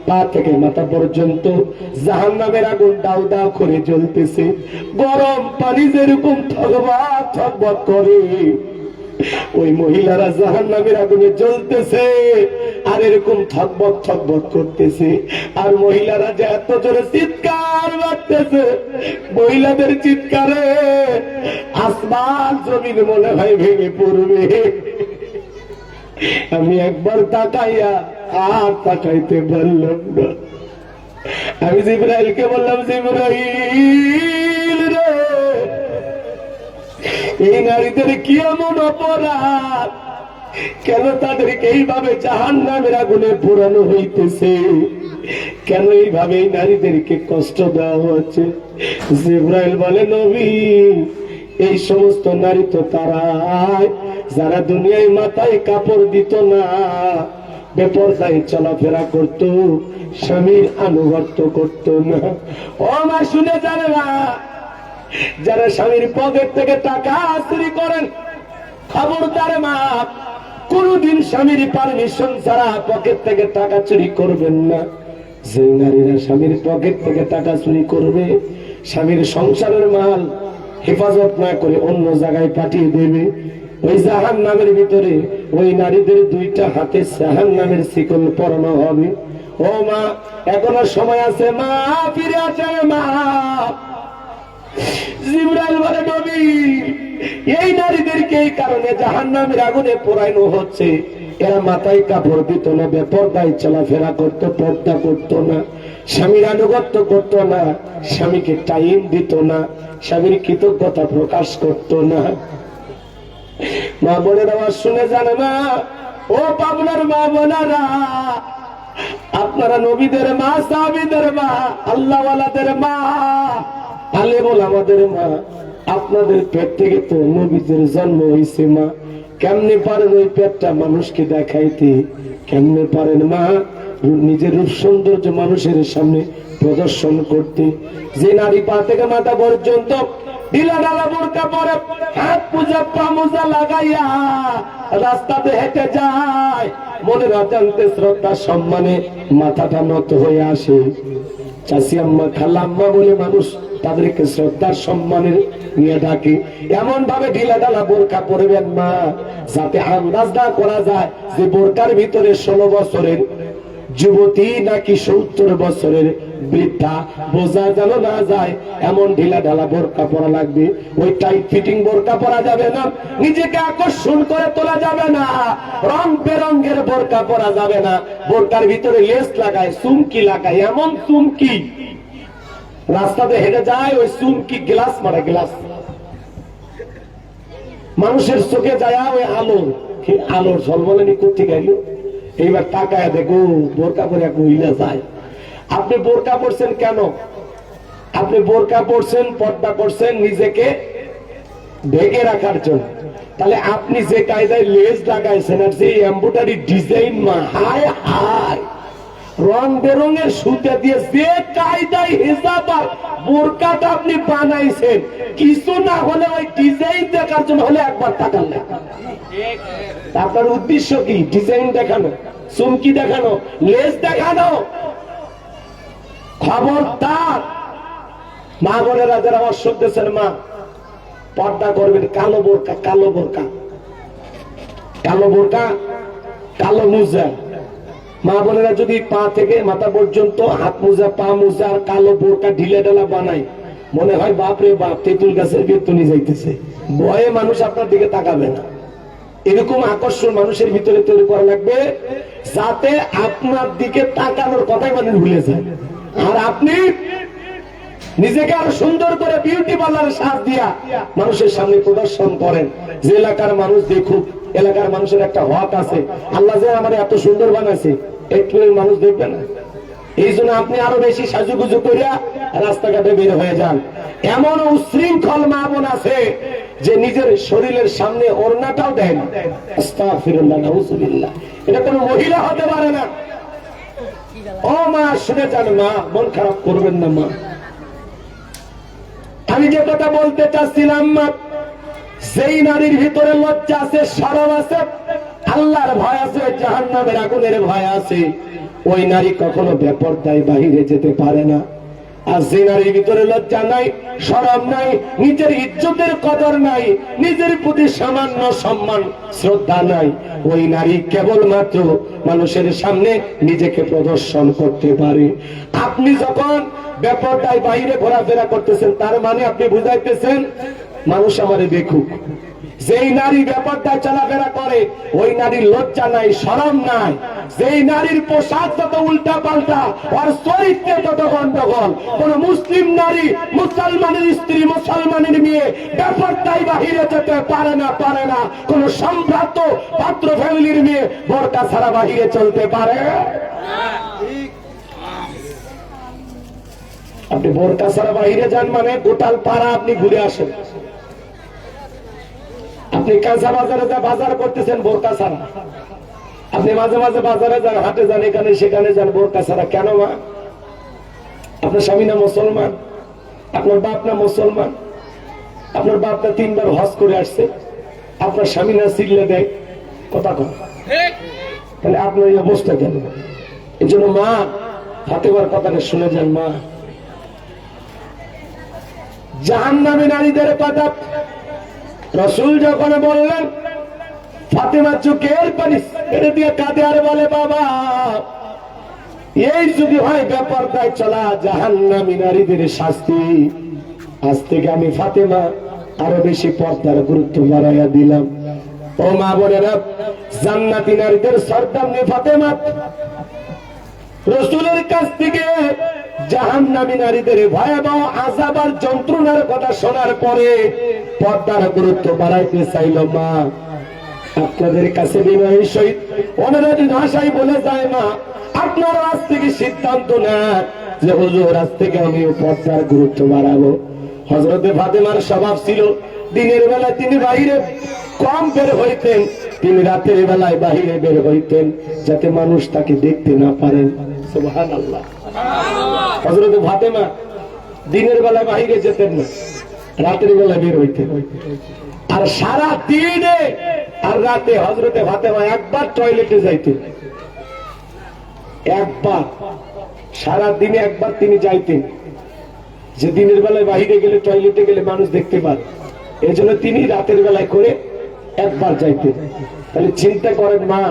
পা থেকে মাথা পর্যন্ত জাহান্নামের আগুন দাউ দাউ করে জ্বলতেছে। গরম পানি যেরকম থকবক থকবক করে ওই মহিলারা জাহান্নামের আগুনে জ্বলতেছে আর এরকম থকবক থকবক করতেছে। আর মহিলারা যে এত জোরে চিৎকার মারতেছে, মহিলাদের চিৎকারে আসমান জমিন মনে হয় ভেঙে পড়বে। আমি একবার তাকাইয়া আর তাকাইতে পারলাম না। আমি জিবরাইলকে বললাম জিবরাইল রে এই নারীদের কি এমন অপরাধ, কেন তাদেরকে এইভাবে জাহান্নামের আগুনে পোড়ানো হইতেছে, কেন এইভাবে এই নারীদেরকে কষ্ট দেওয়া হচ্ছে? জিবরাইল বলে নবী এই সমস্ত নারী তো তারাই যারা দুনিয়ায় মাথায় কাপড় দিত না, বেপরদায় চলাফেরা করত, স্বামীর আনুগত্য করত না। ও মা শুনে জানে না, যারা স্বামীর পকেট থেকে টাকা চুরি করেন, খবরদার মা কোনদিন স্বামীর পারমিশন ছাড়া পকেট থেকে টাকা চুরি করবেন না। যে নারীরা স্বামীর পকেট থেকে টাকা চুরি করবে, স্বামীর সংসারের মাল হেফাজত না করে অন্য জায়গায় পাঠিয়ে দেবে, ওই জাহান্নামের ভিতরে ওই নারীদের দুইটা হাতে জাহান্নামের শিকল পরানো হবে। ও মা এখনো সময় আছে, মা ফিরে আসে মা। জিবরাইল বলে নবী এই নারীদেরকে এই কারণে জাহান্নামের আগুনে পোড়ানো হচ্ছে, এরা মাথায় কাপড় দিত না, বেপরদায় চলাফেরা করতো, পর্দা করতো না, স্বামীর আনুগত্য করতো না, স্বামীকে টাইম দিত না, স্বামীর কৃতজ্ঞতা প্রকাশ করতো না। মা বোনের আওয়াজ শুনে জানে না, ও পাবনার মা বোনেরা, আপনারা নবীদের মা, সাহাবীদের মা, আল্লাহওয়ালাদের মা, আলেমুল আমাদের মা, আপনাদের পেট থেকে তো নবীদের জন্ম হয়েছে মা। কেমনে পারেন ওই পেটটা মানুষকে দেখাইতে? কেমনে পারেন মা নিজের রূপ সৌন্দর্য মানুষের সামনে প্রদর্শন করতে? যে নারী পা থেকে মাথা পর্যন্ত ঢিলা ঢালা বোরকা পরে, হাত পূজা পা মোজা লাগাইয়া রাস্তাতে হেঁটে যায়, মনের অজান্তে শ্রদ্ধা সম্মানে মাথাটা নত হয়ে আসে। চাষি আম্মা, খালা আম্মা বলে মানুষ তাদেরকে শ্রদ্ধার সম্মানের নিয়ে ডাকে। এমন ভাবে ঢিলা ঢালা বোরকা পরবেন মা যাতে আন্দাজ না করা যায় যে বোরকার ভিতরে 16 বছরের যুবতী নাকি 70 বছরের বৃদ্ধা, বোঝা যেন না যায় এমন ঢিলা ঢালা বোরকা পরা লাগবে। ওই টাইট ফিটিং বোরকা পরা যাবে না, নিজেকে আকর্ষণ করে তোলা যাবে না, রং বেরঙের বোরকা পরা যাবে না। বোরকার ভিতরে লেস লাগায়, চুমকি লাগায়, এমন চুমকি রাস্তাতে হেঁটে যায় ওই চুমকি গ্লাস মারে, গ্লাস মানুষের চোখে যায় ওই আলো, আলোর ঝলমলানি করতে গেল। এইবার তাকায় দেখো বোরকা পরে এক মহিলা যায়। আপনি বোরকা পরছেন কেন? আপনি বোরকা পরছেন, পর্দা করছেন নিজেকে ঢেকে রাখার জন্য। তাহলে আপনি যে কায়দায় লেজ লাগাইছেন আর যে এমব্রয়ডারি ডিজাইন, মা হায় হায়, রং বেরঙের সুতা দিয়ে যে কায়দায় হিজাব আর বোরকাটা আপনি বানাইছেন, কিছু না হলে ওই ডিজাইন দেখার জন্য হলে একবার তাকান না। আপনার উদ্দেশ্য কি? ডিজাইন দেখানো, চুমকি দেখানো, লেজ দেখানো? খবরদার মা বোনেরা যারা আমার শুনতেছেন, মা পর্দা করবেন। কালো বোরকা, কালো বোরকা, কালো বোরকা, কালো মোজা। মা বোনেরা যদি পা থেকে মাথা পর্যন্ত হাত মোজা, পা মোজা আর কালো বোরকা ঢিলে ঢালা বানায়, মনে হয় বাপ রে বাপ, তেঁতুল গাছের বেতনি যাইতেছে, ভয়ে মানুষ আপনার দিকে তাকাবে না। এরকম আকর্ষণ মানুষের ভিতরে তৈরি করা লাগবে যাতে আপনার দিকে তাকানোর কথাই মানুষ ভুলে যায়। আর আপনি নিজেকে আরো সুন্দর করে বিউটি পার্লারের সাজ দিয়া মানুষের সামনে প্রদর্শন করেন, যে এলাকার মানুষ দেখুক। এলাকার মানুষের একটা হক আছে, আল্লাহ যে আমার এত সুন্দর বানাইছে, একটু মানুষ দেখবে না? এই জন্য আপনি আরো বেশি সাজুগুজু করিয়া রাস্তাঘাটে বের হয়ে যান। এমন উশৃঙ্খল মা বোন আছে যে নিজের শরীরের সামনে ওড়নাটাও দেয় না। আস্তাগফিরুল্লাহ, নাউযুবিল্লাহ। এটা কোনো মহিলা হতে পারে না। ও মা, শুনে যান মা, মন খারাপ করবেন না মা। আমি যে কথা বলতে চাচ্ছিলাম, মা, যেই নারীর ভিতরে লজ্জা আছে, শরম আছে, আল্লাহর ভয় আছে, জাহান্নামের আগুনের ভয় আছে, ওই নারী কখনো বেপরদায় বাহিরে যেতে পারে না। আর যে নারীর ভিতরে লজ্জা নাই, শরম নাই, নিজের ইজ্জতের কদর নাই, নিজের প্রতি সামান্য সম্মান শ্রদ্ধা নাই, ওই নারী কেবলমাত্র মানুষের সামনে নিজেকে প্রদর্শন করতে পারে। আপনি যখন বেপরদায় বাইরে ঘোরাফেরা করতেছেন, তার মানে আপনি বুঝাইতেছেন মানুষ আমারে দেখুক। যেই নারী ব্যাপারটা চলাফেরা করে, ওই নারীর লজ্জা নাই, শরম নাই। যেই নারীর পোশাক যত উল্টা পাল্টা, আর চরিত্রে তত গন্ডগোল। কোন মুসলিম নারী, মুসলমানের স্ত্রী, মুসলমানের মেয়ে ব্যাপারটাই বাহিরে যেতে পারে না, পারে না। কোন সম্ভ্রান্ত পাত্র ফ্যামিলির মেয়ে বোরকা ছাড়া বাহিরে চলতে পারে? আপনি বোরকা ছাড়া বাহিরে যান মানে গোটাল পাড়া আপনি ঘুরে আসেন। আপনি কাঁচা বাজারে যা বাজার করতেছেন বোরকা ছাড়া, আপনি মাঝে মাঝে বাজারে যান, হাটে যান, এখানে সেখানে যান বোরকা ছাড়া। কেন মা? আপনার স্বামী না মুসলমান? আপনার বাপ না মুসলমান? আপনার বাপ না 3 বার হজ করে আসছে? আপনার স্বামী না সিগলে দেয়? কথা কন। তাহলে আপনার এই অবস্থা কেন? এই জন্য মা, ফাতেমার কথাটা শুনে যান মা। জাহান্নামী নারীদের কথা রাসূল যখন বললেন, ফাতেমা চোখের পানি ছেড়ে দিয়ে কাঁদে আর বলে, বাবা, এই যদি হয় বেপরদায় চলা জাহান্নামী নারীদের শাস্তি, আজ থেকে আমি ফাতেমা আরো বেশি পর্দার গুরুত্ব বাড়াইয়া দিলাম। ও মা বোনেরা, জান্নাতি নারীদের সর্দারনি ফাতেমা রাসূলের কাছ থেকে জাহান্নামী নারীদের ভয়াবহ আযাব আর যন্ত্রণার কথা শোনার পরে পর্দার গুরুত্ব বাড়াইতে চাইল। মা, আপনাদের কাছে বিনয়ের সহিত অনুরোধী ভাষায় বলে যায়, মা, আপনার আজ থেকে সিদ্ধান্ত নেন যে হুজুর, আজ থেকে আমিও পর্দার গুরুত্ব বাড়াবো। হযরতে ফাতেমার স্বভাব ছিল, দিনের বেলায় তিনি বাইরে কম বের হইতেন, তিনি রাতের বেলায় বাহিরে বের হইতেন যাতে মানুষ তাকে দেখতে না পারেন। সুবহানাল্লাহ। হযরতে ফাতেমা দিনের বেলায় বাহিরে যেতেন না, রাতের বেলায় বের হইতেন। আর সারা দিনে আর রাতে হযরতে ফাতেমা একবার টয়লেটে যাইতেন, একবার, সারা দিনে একবার তিনি যাইতেন। যে দিনের বেলায় বাহিরে গেলে, টয়লেটে গেলে মানুষ দেখতে পারে, এই জন্য তিনি রাতের বেলায় করে একবার যাইতেন। তাহলে চিন্তা করেন মা,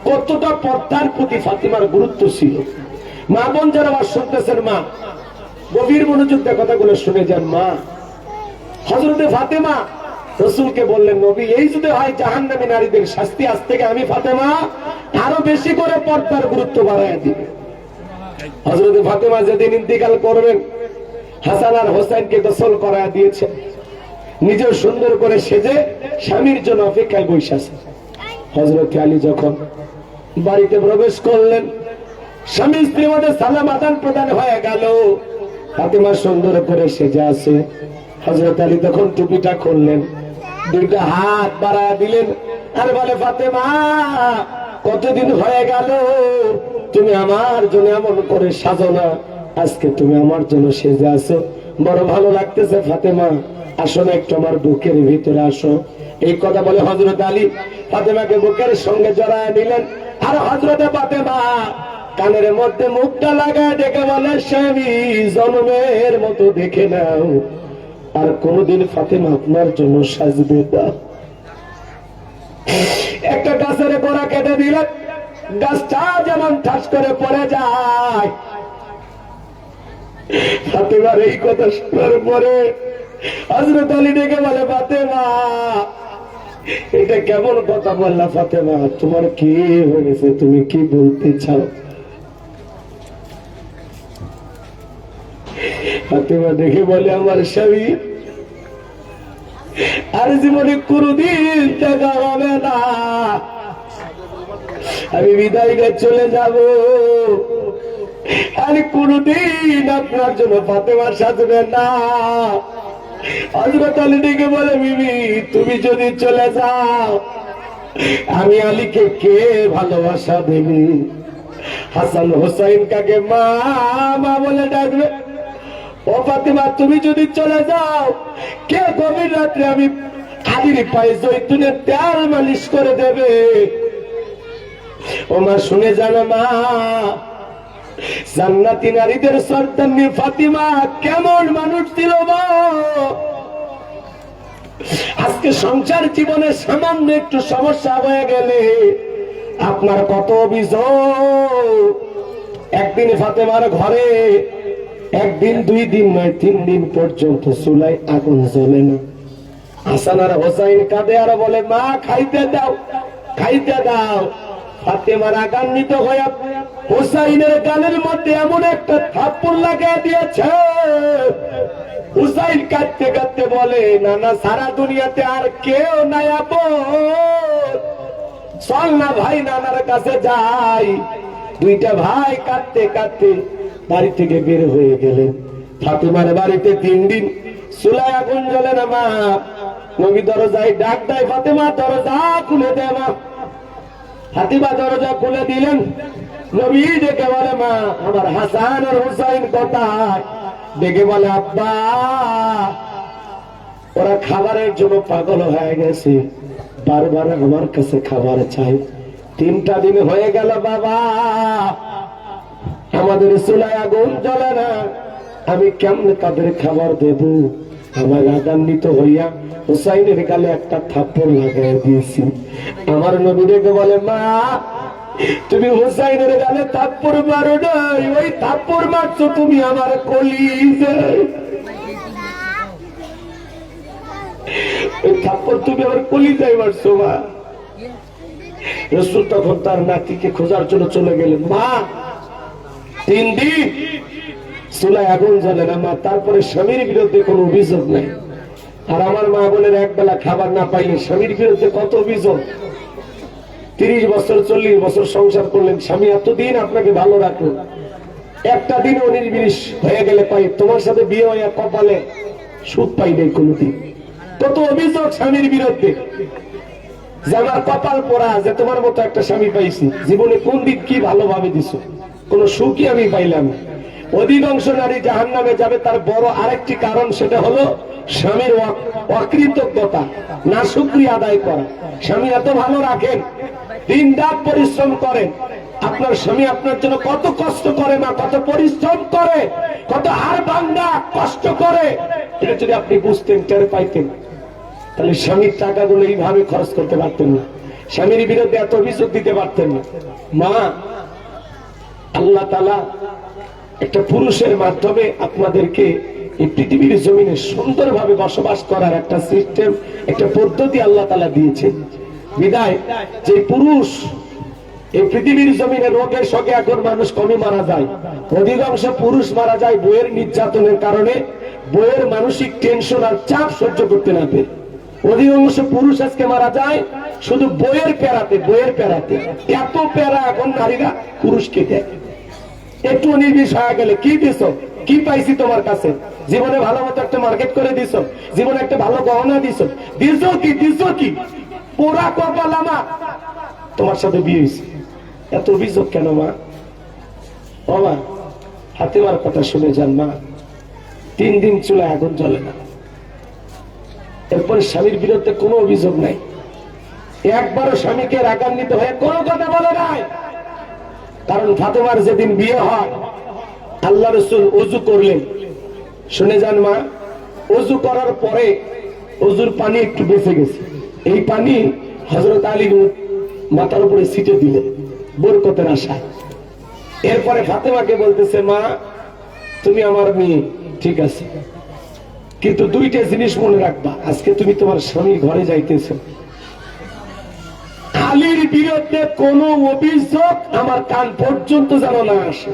কতটা পর্দার প্রতি ফাতেমার গুরুত্ব ছিল। মা বোন যারা আবার শুনতেছেন, মা, গভীর মনোযোগ দিয়ে কথাগুলো শুনে যান। মা, হযরতে ফাতেমা রাসূলকে বললেন, নবী, এই যদি হয় জাহান্নামী নারীদের শাস্তি, আজ থেকে আমি ফাতেমা আরো বেশি করে পর্দার গুরুত্ব বাড়াইয়া দিব। হযরতে ফাতেমা যেদিন ইন্তিকাল করবেন, হাসান আর হোসেনকে গোসল করায়া দিয়েছে, নিজেও সুন্দর করে সেজে স্বামীর জন্য অপেক্ষায় বসে আছে। হযরতে আলী যখন বাড়িতে প্রবেশ করলেন, স্বামী স্ত্রীর মধ্যে সালাম আদান প্রদান হয়ে গেল, ফাতেমা সুন্দর করে সেজে আছে। হযরত আলী তখন টুপিটা খুললেন, দুইটা হাত বাড়ায় দিলেন আর বলে, ফাতেমা, কতদিন হয়ে গেল তুমি আমার জন্য এমন করে সাজো না, আজকে তুমি আমার জন্য সেজে আছো, বড় ভালো লাগতেছে। ফাতেমা, আসো না একটু আমার বুকের ভিতরে আসো। এই কথা বলে হযরত আলী ফাতেমাকে বুকের সঙ্গে জড়ায় নিলেন। আর হযরতে ফাতেমা কানের মধ্যে মুখটা লাগায় ডেকে বলে, স্বামী, জন্মের মতো দেখে নাও, আর কোনদিন ফাতেমা আপনার জন্য সাজবে না। একটা গাছের গোড়া কেটে দিলেন, গাছটা যেমন ঠাস করে পড়ে যায়, ফাতেমার এই কথা শোনার পরে হযরত আলী ডেকে বলে, ফাতেমা এটা কেমন কথা বললা? ফাতেমা তোমার কি হয়েছে, তুমি কি বলতে চাও? ফাতেমা দেখে বলে, আমার স্বামী আর জীবনে কোনদিন দেখা হবে না, আমি বিদায় নিয়ে চলে যাব, আর কোনদিন আপনার জন্য ফাতেমার সাজবে না। হযরত আলী ডেকে বলে, বিবি তুমি যদি চলে যাও আমি আলীকে কে ভালোবাসা দেবি? হাসান হোসাইন কাকে মা মা বলে ডাকবে? ও ফাতেমা তুমি যদি চলে যাও কে গভীর রাত্রে আমি আলীর পায়ে জৈতুনের তেল মালিশ করে দেবে? ও মা শুনে জানো মা, জান্নাতি নারীদের সর্দারনি ফাতিমা কেমন মানুষ ছিল মা। আজকে সংসার জীবনে সামান্য একটু সমস্যা হয়ে গেলে আপনার কত অভিযোগ। একদিন ফাতেমার ঘরে একদিন 2 দিন নয় 3 দিন পর্যন্ত চুলায় আগুন জ্বলে না। হাসান আর হোসাইন কাঁদে আর বলে, মা খাইতে দাও খাইতে দাও। ফাতেমা রাগান্বিত হয়ে হুসাইনের গালের মধ্যে এমন একটা থাপ্পড় লাগিয়ে দিয়েছে, হুসাইন কাঁদতে কাঁদতে বলে, না না সারা দুনিয়াতে আর কেউ নাই আপন, চল না ভাই নানার কাছে যাই। 2টা ভাই কাঁদতে কাঁদতে বাড়ি থেকে বের হয়ে গেলেন। ফাতেমার বাড়িতে 3 দিন চুলায় আগুন জ্বলে না মা। নবী দরজায় ডাক দেয়, ফাতেমা দরজা খুলে দে মা। ফাতেমা দরজা খুলে দিলেন। নবী ডেকে বলে, মা আমার হাসান আর হুসাইন কোথায়? ডেকে বলে, আব্বা ওরা খাবারের জন্য পাগল হয়ে গেছে, বারবার আমার কাছে খাবার চাই। 3টা দিন হয়ে গেল বাবা, আমাদের চুলায় আগুন জ্বলে না, আমি কেমনে তাদের খাবার দেব? আমার রাগান্বিত হইয়া হুসাইনের গালে একটা থাপ্পড় লাগাই দিয়েছি। আমার নবী ডেকে বলে, মা তুমি হুসাইনের গালে থাপ্পড় মারো নাই, ওই থাপ্পড় মারছো তুমি আমার কলিজায়, ওই থাপ্পড় তুমি আমার কলিজায় মারছো মা। রাসূল তখন তার নাতিকে খোঁজার জন্য চলে গেলেন। মা 3 দিন চুলায় আগুন জ্বলে না মা, তারপরে স্বামীর বিরুদ্ধে কোনো অভিযোগ নাই। আর আমার মা বোনের একবেলা খাবার না পাইলে স্বামীর বিরুদ্ধে কত অভিযোগ। 30 বছর 40 বছর সংসার করলেন, স্বামী এতদিন আপনাকে ভালো রাখলো, একটা দিন 19-20 হয়ে গেলে পাই তোমার সাথে বিয়ে হইয়া কপালে সুখ পাই নাই কোনদিন। কত অভিযোগ স্বামীর বিরুদ্ধে, যে আমার কপাল পোড়া যে তোমার মতো একটা স্বামী পাইছি, জীবনে কোন দিক কি ভালোভাবে দিছো, কোন সুখই আমি পাইলাম। অধিকাংশ নারী জাহান্নামে যাবে তার বড় আরেকটি কারণ, সেটা হলো স্বামীর অকৃতজ্ঞতা, না শুকরিয়া আদায় করা। স্বামী এত ভালো রাখেন, দিন রাত পরিশ্রম করেন, আপনার স্বামী আপনার জন্য কত কষ্ট করে মা, কত পরিশ্রম করে, কত হাড় ভাঙা কষ্ট করে, এটা যদি আপনি বুঝতেন, টের পাইতেন, তাহলে স্বামীর টাকাগুলো এইভাবে খরচ করতে পারতেন না, স্বামীর বিরুদ্ধে এত অভিযোগ দিতে পারতেন না। মা আল্লাহ তাআলা একটা পুরুষের মাধ্যমে আপনাদেরকে এই পৃথিবীর জমিনে সুন্দরভাবে বসবাস করার একটা সিস্টেম, একটা পদ্ধতি আল্লাহ তাআলা দিয়েছে। বিদায় যে পুরুষ এই পৃথিবীর জমিনে রোগে শোকে এখন মানুষ কমই মারা যায়, অধিকাংশ পুরুষ মারা যায় বইয়ের নির্যাতনের কারণে, বইয়ের মানসিক টেনশন আর চাপ সহ্য করতে না পেরে। অধিকাংশ পুরুষ আজকে মারা যায় শুধু বইয়ের প্যারাতে, বইয়ের প্যারাতে। এত প্যারা এখন নারীরা পুরুষকে দেয়। একটু নির্বিষ হয়ে গেলে, কি দিছ, কি পাইছি তোমার কাছে, জীবনে ভালো মতো একটা মার্কেট করে দিছ, জীবনে একটা ভালো গহনা দিছ, দিছ কি দিছ কি, পোড়া কপাল আমার, তোমার সাথে বিয়ে হয়েছে। এত অভিযোগ কেন মা? ও মা, ফাতেমার কথা শুনে যান মা। 3 দিন চুলায় আগুন জ্বলে না, এরপরে স্বামীর বিরুদ্ধে কোনো অভিযোগ নাই, একবারও স্বামীকে রাগান্বিত হয়ে কোনো কথা বলে নাই। কারণ ফাতেমার যেদিন বিয়ে হয় আল্লাহ রাসূল ওযু করলেন, শুনে যান মা, ওযু করার পরে ওযুর পানি একটু বেঁচে গেছে, এই পানি হযরত আলী মাথার উপরে ছিটে দিলেন বরকতের আশায়। এরপরে ফাতেমাকে বলতেছে, মা তুমি আমার মেয়ে, ঠিক আছে, কিন্তু দুইটা জিনিস মনে রাখবা, আজকে তুমি তোমার স্বামীর ঘরে যাইতেছ, আলীর বিরুদ্ধে কোন অভিযোগ আমার কান পর্যন্ত যেন না আসে।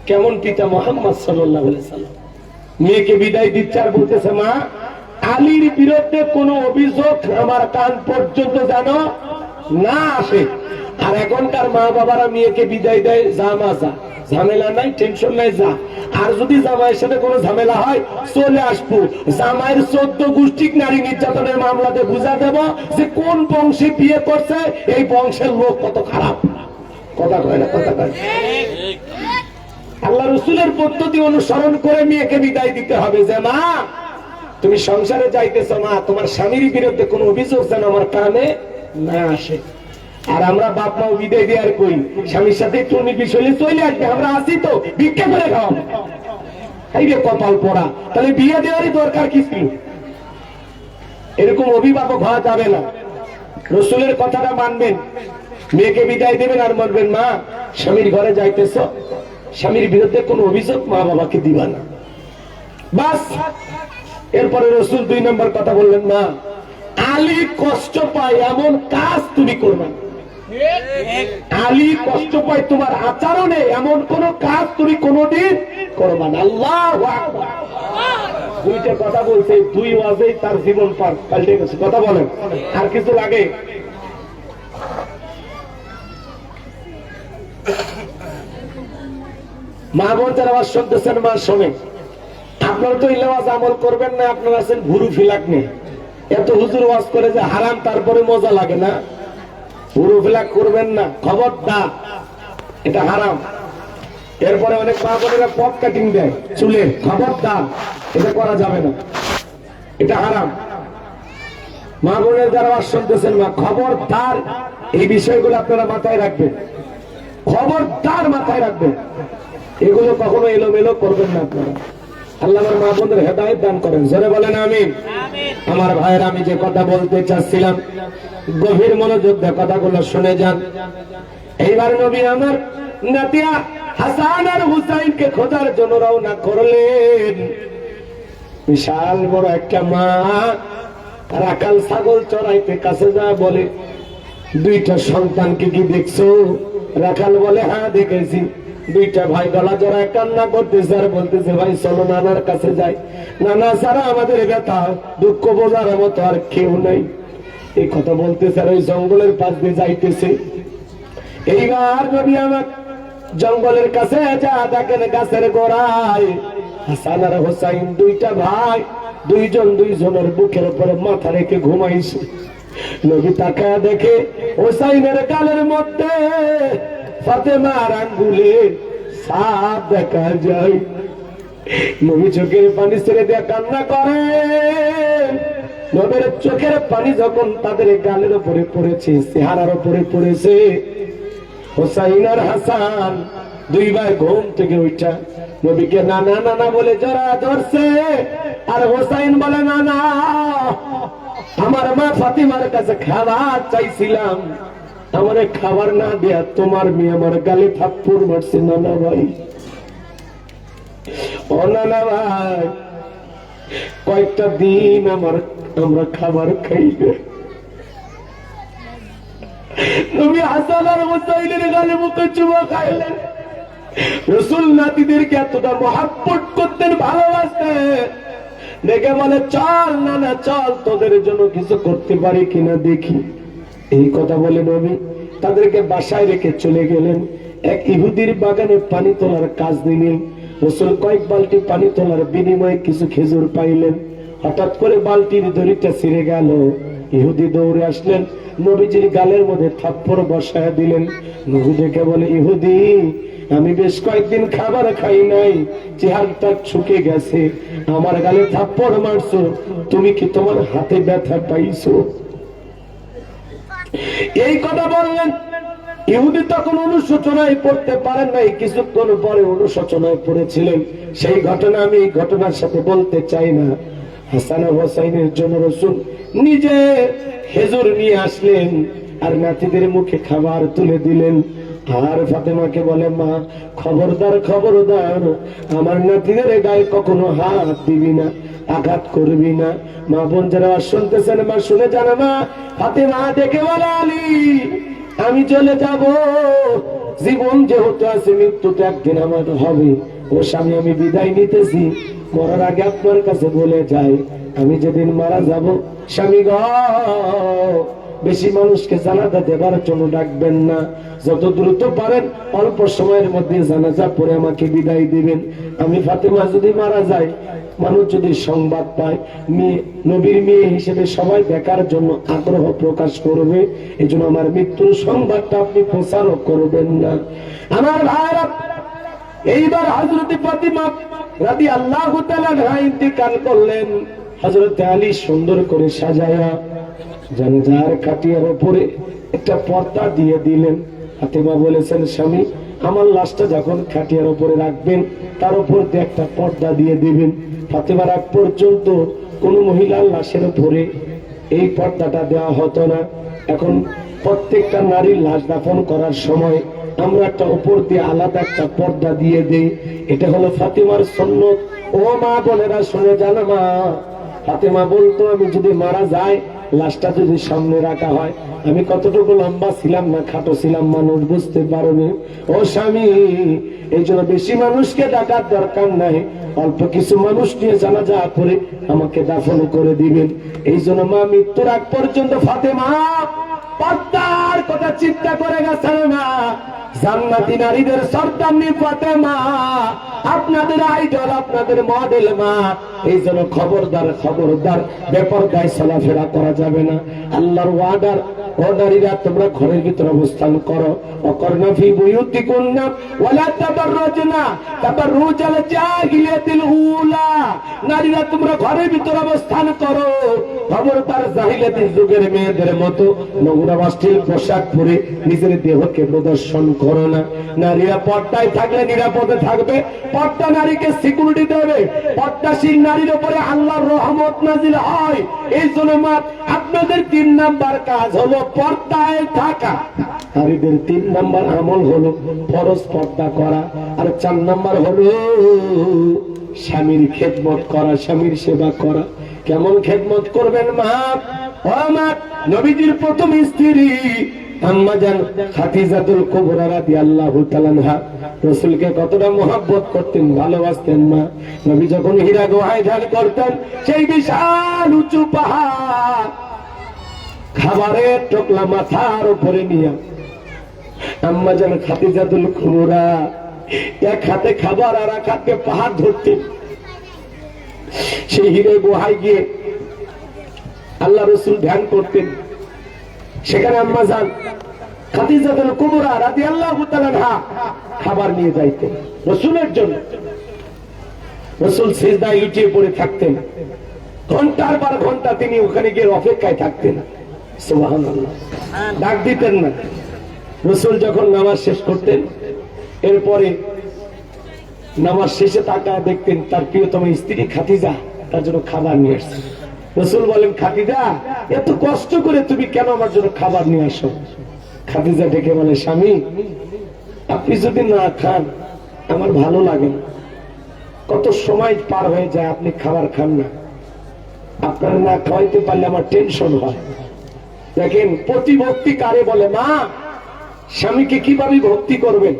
কেমন পিতা মুহাম্মদ সাল্লাল্লাহু আলাইহি সাল্লাম মেয়েকে বিদায় দিচ্ছে আর বলতেছে, মা আলীর বিরুদ্ধে কোন অভিযোগ আমার কান পর্যন্ত যেন না আসে। আর এখনকার মা বাবারা মেয়েকে বিদায় দেয়, যা মা যা, ঝামেলা নাই, টেনশন নাই, যা। আর যদি জামাইয়ের সাথে কোনো ঝামেলা হয় চলে আসবো, জামাইয়ের 14 গোষ্ঠী নারী নির্যাতনের মামলাতে বুঝা দেব যে কোন বংশে বিয়ে করছে, এই বংশের লোক কত খারাপ। কথা কয় না, কথা কয়। আল্লাহ রসুলের পদ্ধতি অনুসরণ করে মেয়েকে বিদায় দিতে হবে, যে মা তুমি সংসারে যাইতেছ, মা তোমার স্বামীর বিরুদ্ধে কোন অভিযোগ যেন আমার কানে না আসে। আর আমরা বাপ মাও বিদায় দিয়ে আর কই, স্বামীর সাথে একটু বিষয়ে চলে আসবে, আমরা আসি তো ভিক্ষা করে খাওয়াবো, এই রে কপাল পড়া। তাহলে বিয়ে দেওয়ারই দরকার কি ছিল? এরকম অভিভাবক হওয়া যাবে না। রসুলের কথাটা মানবেন, মেয়েকে বিদায় দেবেন আর বলবেন, মা স্বামীর ঘরে যাইতেছ, স্বামীর বিরুদ্ধে কোন অভিযোগ মা বাবাকে দিবা না, বাস। এরপরে রসুল 2 নম্বর কথা বললেন, মা আলী কষ্ট পায় এমন কাজ তুমি করবে না। আলী কষ্ট পায় তোমার আচরণে এমন কোন কাজ তুমি কোনদিন করবে না। আল্লাহু আকবার। দুইটা কথা বলছে, 2 ওয়াজেই তার জীবন পাল্টে গেছে। কথা বলেন, আর কিছু লাগে? মা বোন যারা আওয়াজ শুনতেছেন, মা শোনেন, আপনারা তো এই ওয়াজ আমল করবেন না, আপনারা আছেন ভুরু ফিলাক নিয়ে। এত হুজুর ওয়াজ করে যে হারাম, তারপরে মজা লাগে না। ভুরু ফিলাক করবেন না, খবরদার, এটা হারাম। এরপরে অনেক মা বোনেরা পপ কাটিং দেয় চুলে, খবরদার, এটা করা যাবে না, এটা হারাম। মা বোনের যারা ওয়াজ শুনতেছেন, মা খবরদার এই বিষয়গুলো আপনারা মাথায় রাখবেন, খবরদার মাথায় রাখবেন। এগুলো কখনো এলোমেলো করবেন না আপনারা। আল্লাহ আমার মা বোনদের হেদায়েত দান করেন, জোরে বলেন আমিন। আমার ভাইয়ের, আমি যে কথা বলতে চাচ্ছিলাম, গভীর মনোযোগ দিয়ে কথাগুলো শুনে যান। এইবার নবী আমার নাতিয়া হাসান আর হুসাইনকে খোঁজার জন্য রওনা করলেন। বিশাল বড় একটা মা রাখাল ছাগল চড়াইতে কাছে যা বলে, 2টা সন্তানকে কি দেখছো? রাখাল বলে, হ্যাঁ দেখেছি। 2টা ভাই গলা জড়ায় কান্না করতেছে আর বলতেছে, ভাই চলো নানার কাছে যাই, নানা ছাড়া আমাদের ব্যথা দুঃখ বোঝার মতো আর কেউ নাই। এই কথা বলতেছে আর ওই জঙ্গলের পাশ দিয়ে যাইতেছে। এইবার নবী আমার জঙ্গলের কাছে যা দেখেন, গাছের গোড়ায় হাসান আর হোসাইন 2টা ভাই, 2জনের বুকের উপরে মাথা রেখে ঘুমাইছে। নবী তাকায় দেখে হোসাইনের গালের মধ্যে ফাতেমার আঙ্গুলের ছাপ দেখা যায়। নবী চোখের পানি ছেড়ে দিয়ে কান্না করে। নবীর চোখের পানি যখন তাদের গালের উপরে পড়েছে, চেহারার উপরে পড়েছে, হোসাইন আর হাসান 2 ভাই ঘুম থেকে উঠা নবীকে নানা নানা বলে জড়া ধরছে। আর হোসাইন বলে, নানা আমার মা ফাতিমার কাছে খাবার চাইছিলাম, আমারে খাবার না দেয়া তোমার মেয়ে আমার গালে থাপ্পড় মারছে। নানা ভাই, ও নানা ভাই, কয়েকটা দিন আমরা খাবার খাইবে। নবী হাসান আর হুসাইনের গালে মুখে চুমা খাইলেন। রাসূল নাতিদেরকে এতটা মহব্বত করতেন, ভালোবাসতেন। দেখে বলে, চল নানা চল, তোদের জন্য কিছু করতে পারি কিনা দেখি। এই কথা বলে নবী তাদেরকে বাসায় রেখে চলে গেলেন। এক ইহুদির বাগানে পানি তোলার কাজ দিলেন। রাসূল কয়েক বালতি পানি তোলার বিনিময়ে কিছু খেজুর পাইলেন। হঠাৎ করে বালতির দড়িটা ছিঁড়ে গেল। ইহুদি দৌড়ে আসলেন, নবীজির গালের মধ্যে থাপ্পড় বসায় দিলেন। নবী দেখে বলে, ইহুদি আমি বেশ কয়েকদিন খাবার খাই নাই, চেহারাটা শুকিয়ে গেছে, আমার গালে থাপ্পড় মারছো, তুমি কি তোমার হাতে ব্যথা পাইছো? এই কথা বললেন। ইহুদি তখন অনুশোচনায় পড়তে পারেন নাই, কিছুক্ষণ পরে অনুশোচনায় পড়েছিলেন। সেই ঘটনা আমি এই ঘটনার সাথে বলতে চাই না। হাসান ও হোসাইনের জন্য রাসূল নিজে খেজুর নিয়ে আসলেন আর নাতিদের মুখে খাবার তুলে দিলেন। আর ফাতেমাকে বলে, মা খবরদার খবরদার, আমার নাতিদের গায়ে কখনো হাত দিবি না, আঘাত করবি না। মা বোন যারা শুনতেছেন মা শুনে জানা। মা ফাতেমা দেখে বলে, আলী আমি চলে যাব, জীবন যেহেতু আছে মৃত্যু তো একদিন আমার হবে। ও স্বামী আমি বিদায় নিতেছি, মরার আগে আপনার কাছে বলে যাই, আমি যেদিন মারা যাব স্বামী গ বেশি মানুষকে জানাজা দেবার জন্য ডাকবেন না, যত দ্রুত পারেন অল্প সময়ের মধ্যে জানাজা পড়ে আমাকে বিদায় দিবেন। আমি ফাতেমা যদি মারা যায়, মানুষ যদি সংবাদ পায়, মেয়ে নবীর মেয়ে হিসেবে সবাই দেখার জন্য আগ্রহ প্রকাশ করবে, এই জন্য আমার মৃত্যুর সংবাদটা আপনি প্রচারও করবেন না। আমার ভাইরা, এইবার হযরত ফাতিমা রাদিয়াল্লাহু তাআলা ইন্তিকাল করলেন। হযরত আলী সুন্দর করে সাজায়া জানাজার খাটিয়ার উপরে একটা পর্দা দিয়ে দিলেন। ফাতিমা বলেছেন, স্বামী আমার লাশটা যখন খাটিয়ার উপরে রাখবেন তার উপর দিয়ে একটা পর্দা দিয়ে দিবেন। ফাতিমার আগ পর্যন্ত কোন মহিলার লাশের উপরে এই পর্দাটা দেওয়া হতো না। এখন প্রত্যেকটা নারীর লাশ দাফন করার সময় আমরা একটা উপর দিয়ে আলাদা একটা পর্দা দিয়ে দেই। এটা হলো ফাতিমার সুন্নত। ও মা বোনেরা শুনে জানো, মা ফাতিমা বলতো, আমি যদি মারা যাই লাশটা যদি সামনে রাখা হয়, আমি কতটুকু লম্বা ছিলাম না খাটো ছিলাম মানুষ বুঝতে পারবে। ও স্বামী, এই জন্য বেশি মানুষকে ডাকার দরকার নাই, অল্প কিছু মানুষ নিয়ে জানাজা করে আমাকে দাফন করে দিবেন। এই জন্য মা মৃত্যুর আগ পর্যন্ত ফাতেমা পর্দার কথা চিন্তা করে গেছেন। না জান্নাতি নারীদের সর্দারনি ফাতেমা, আপনাদের আইডল, আপনাদের মডেল মা। এই জন্য খবরদার খবরদার বেপরদায় চলাফেরা করা যাবে না। আল্লাহর ওয়ার্ডার, ও নারীরা তোমরা ঘরের ভিতরে অবস্থান করো। ওয়াকরনা ফি বুয়ুতিকুন্না ওয়ালা তাবাররাজনা তাবাররুজাল জাহিলিয়াতিল উলা। নারীরা তোমরা ঘরের ভিতরে অবস্থান করো, খবরদার জাহিলিয়াতি যুগের মেয়েদের মতো নোংরা অশ্লীল পোশাক পরে নিজের দেহকে প্রদর্শন করো না। নারীরা পর্দায় থাকলে নিরাপদে থাকবে, পর্দা নারীকে সিকিউরিটি দেবে, পর্দাশীল নারীর উপরে আল্লাহর রহমত নাজিল হয়। এই জন্য মা আপনাদের 3 নাম্বার কাজ হলো পর্দায় থাকা। নারীদের 3 নাম্বার আমল হলো ফরজ পর্দা করা, আর 4 নাম্বার হলো স্বামীর খেদমত করা, স্বামীর সেবা করা। কেমন খেদমত করবেন মা? ও মা, নবীজির প্রথম স্ত্রী আম্মা জান খাদিজাতুল কুবরা রাদিয়াল্লাহু তাআলা আনহা রাসূলকে কতটা মহব্বত করতেন, ভালোবাসতেন মা। নবী যখন হীরা গুহায় ধ্যান করতেন, সেই বিশাল উঁচু পাহাড় খাবারের টোকলা মাথার উপরে নিয়ে আম্মা জান খাদিজাতুল কুবরা এক হাতে খাবার আর এক হাতে পাহাড় ধরতেন। সেই হীরা গুহায় গিয়ে আল্লাহ রাসূল ধ্যান করতেন। সেখানে আম্মা জান খাদিজাতুল কুবরা রাদিয়াল্লাহু তাআলা আনহা খাবার নিয়ে যাইতেন রাসূলের জন্য। রাসূল সিজদায় লুটিয়ে পড়ে থাকতেন, ঘন্টার পর ঘন্টা তিনি ওখানে গিয়ে অপেক্ষায় থাকতেন। সুবহানাল্লাহ, ডাক দিতেন না। রাসূল যখন নামাজ শেষ করতেন, এরপরে নামাজ শেষে তাকায় দেখতেন তার প্রিয়তম স্ত্রী খাদিজা তার জন্য খাবার নিয়ে আসছে। রাসূল বলেন, খাদিজা এত কষ্ট করে তুমি কেন আমার জন্য খাবার নিয়ে আসো? খাদিজা ডেকে বলে, স্বামী আপনি যদি না খান আমার ভালো লাগে না। কত সময় পার হয়ে যায় আপনি খাবার খান না, আপনার না খাওয়াইতে পারলে আমার টেনশন হয়। দেখেন প্রতিভক্তি কারে বলে? মা স্বামীকে কিভাবে ভক্তি করবেন?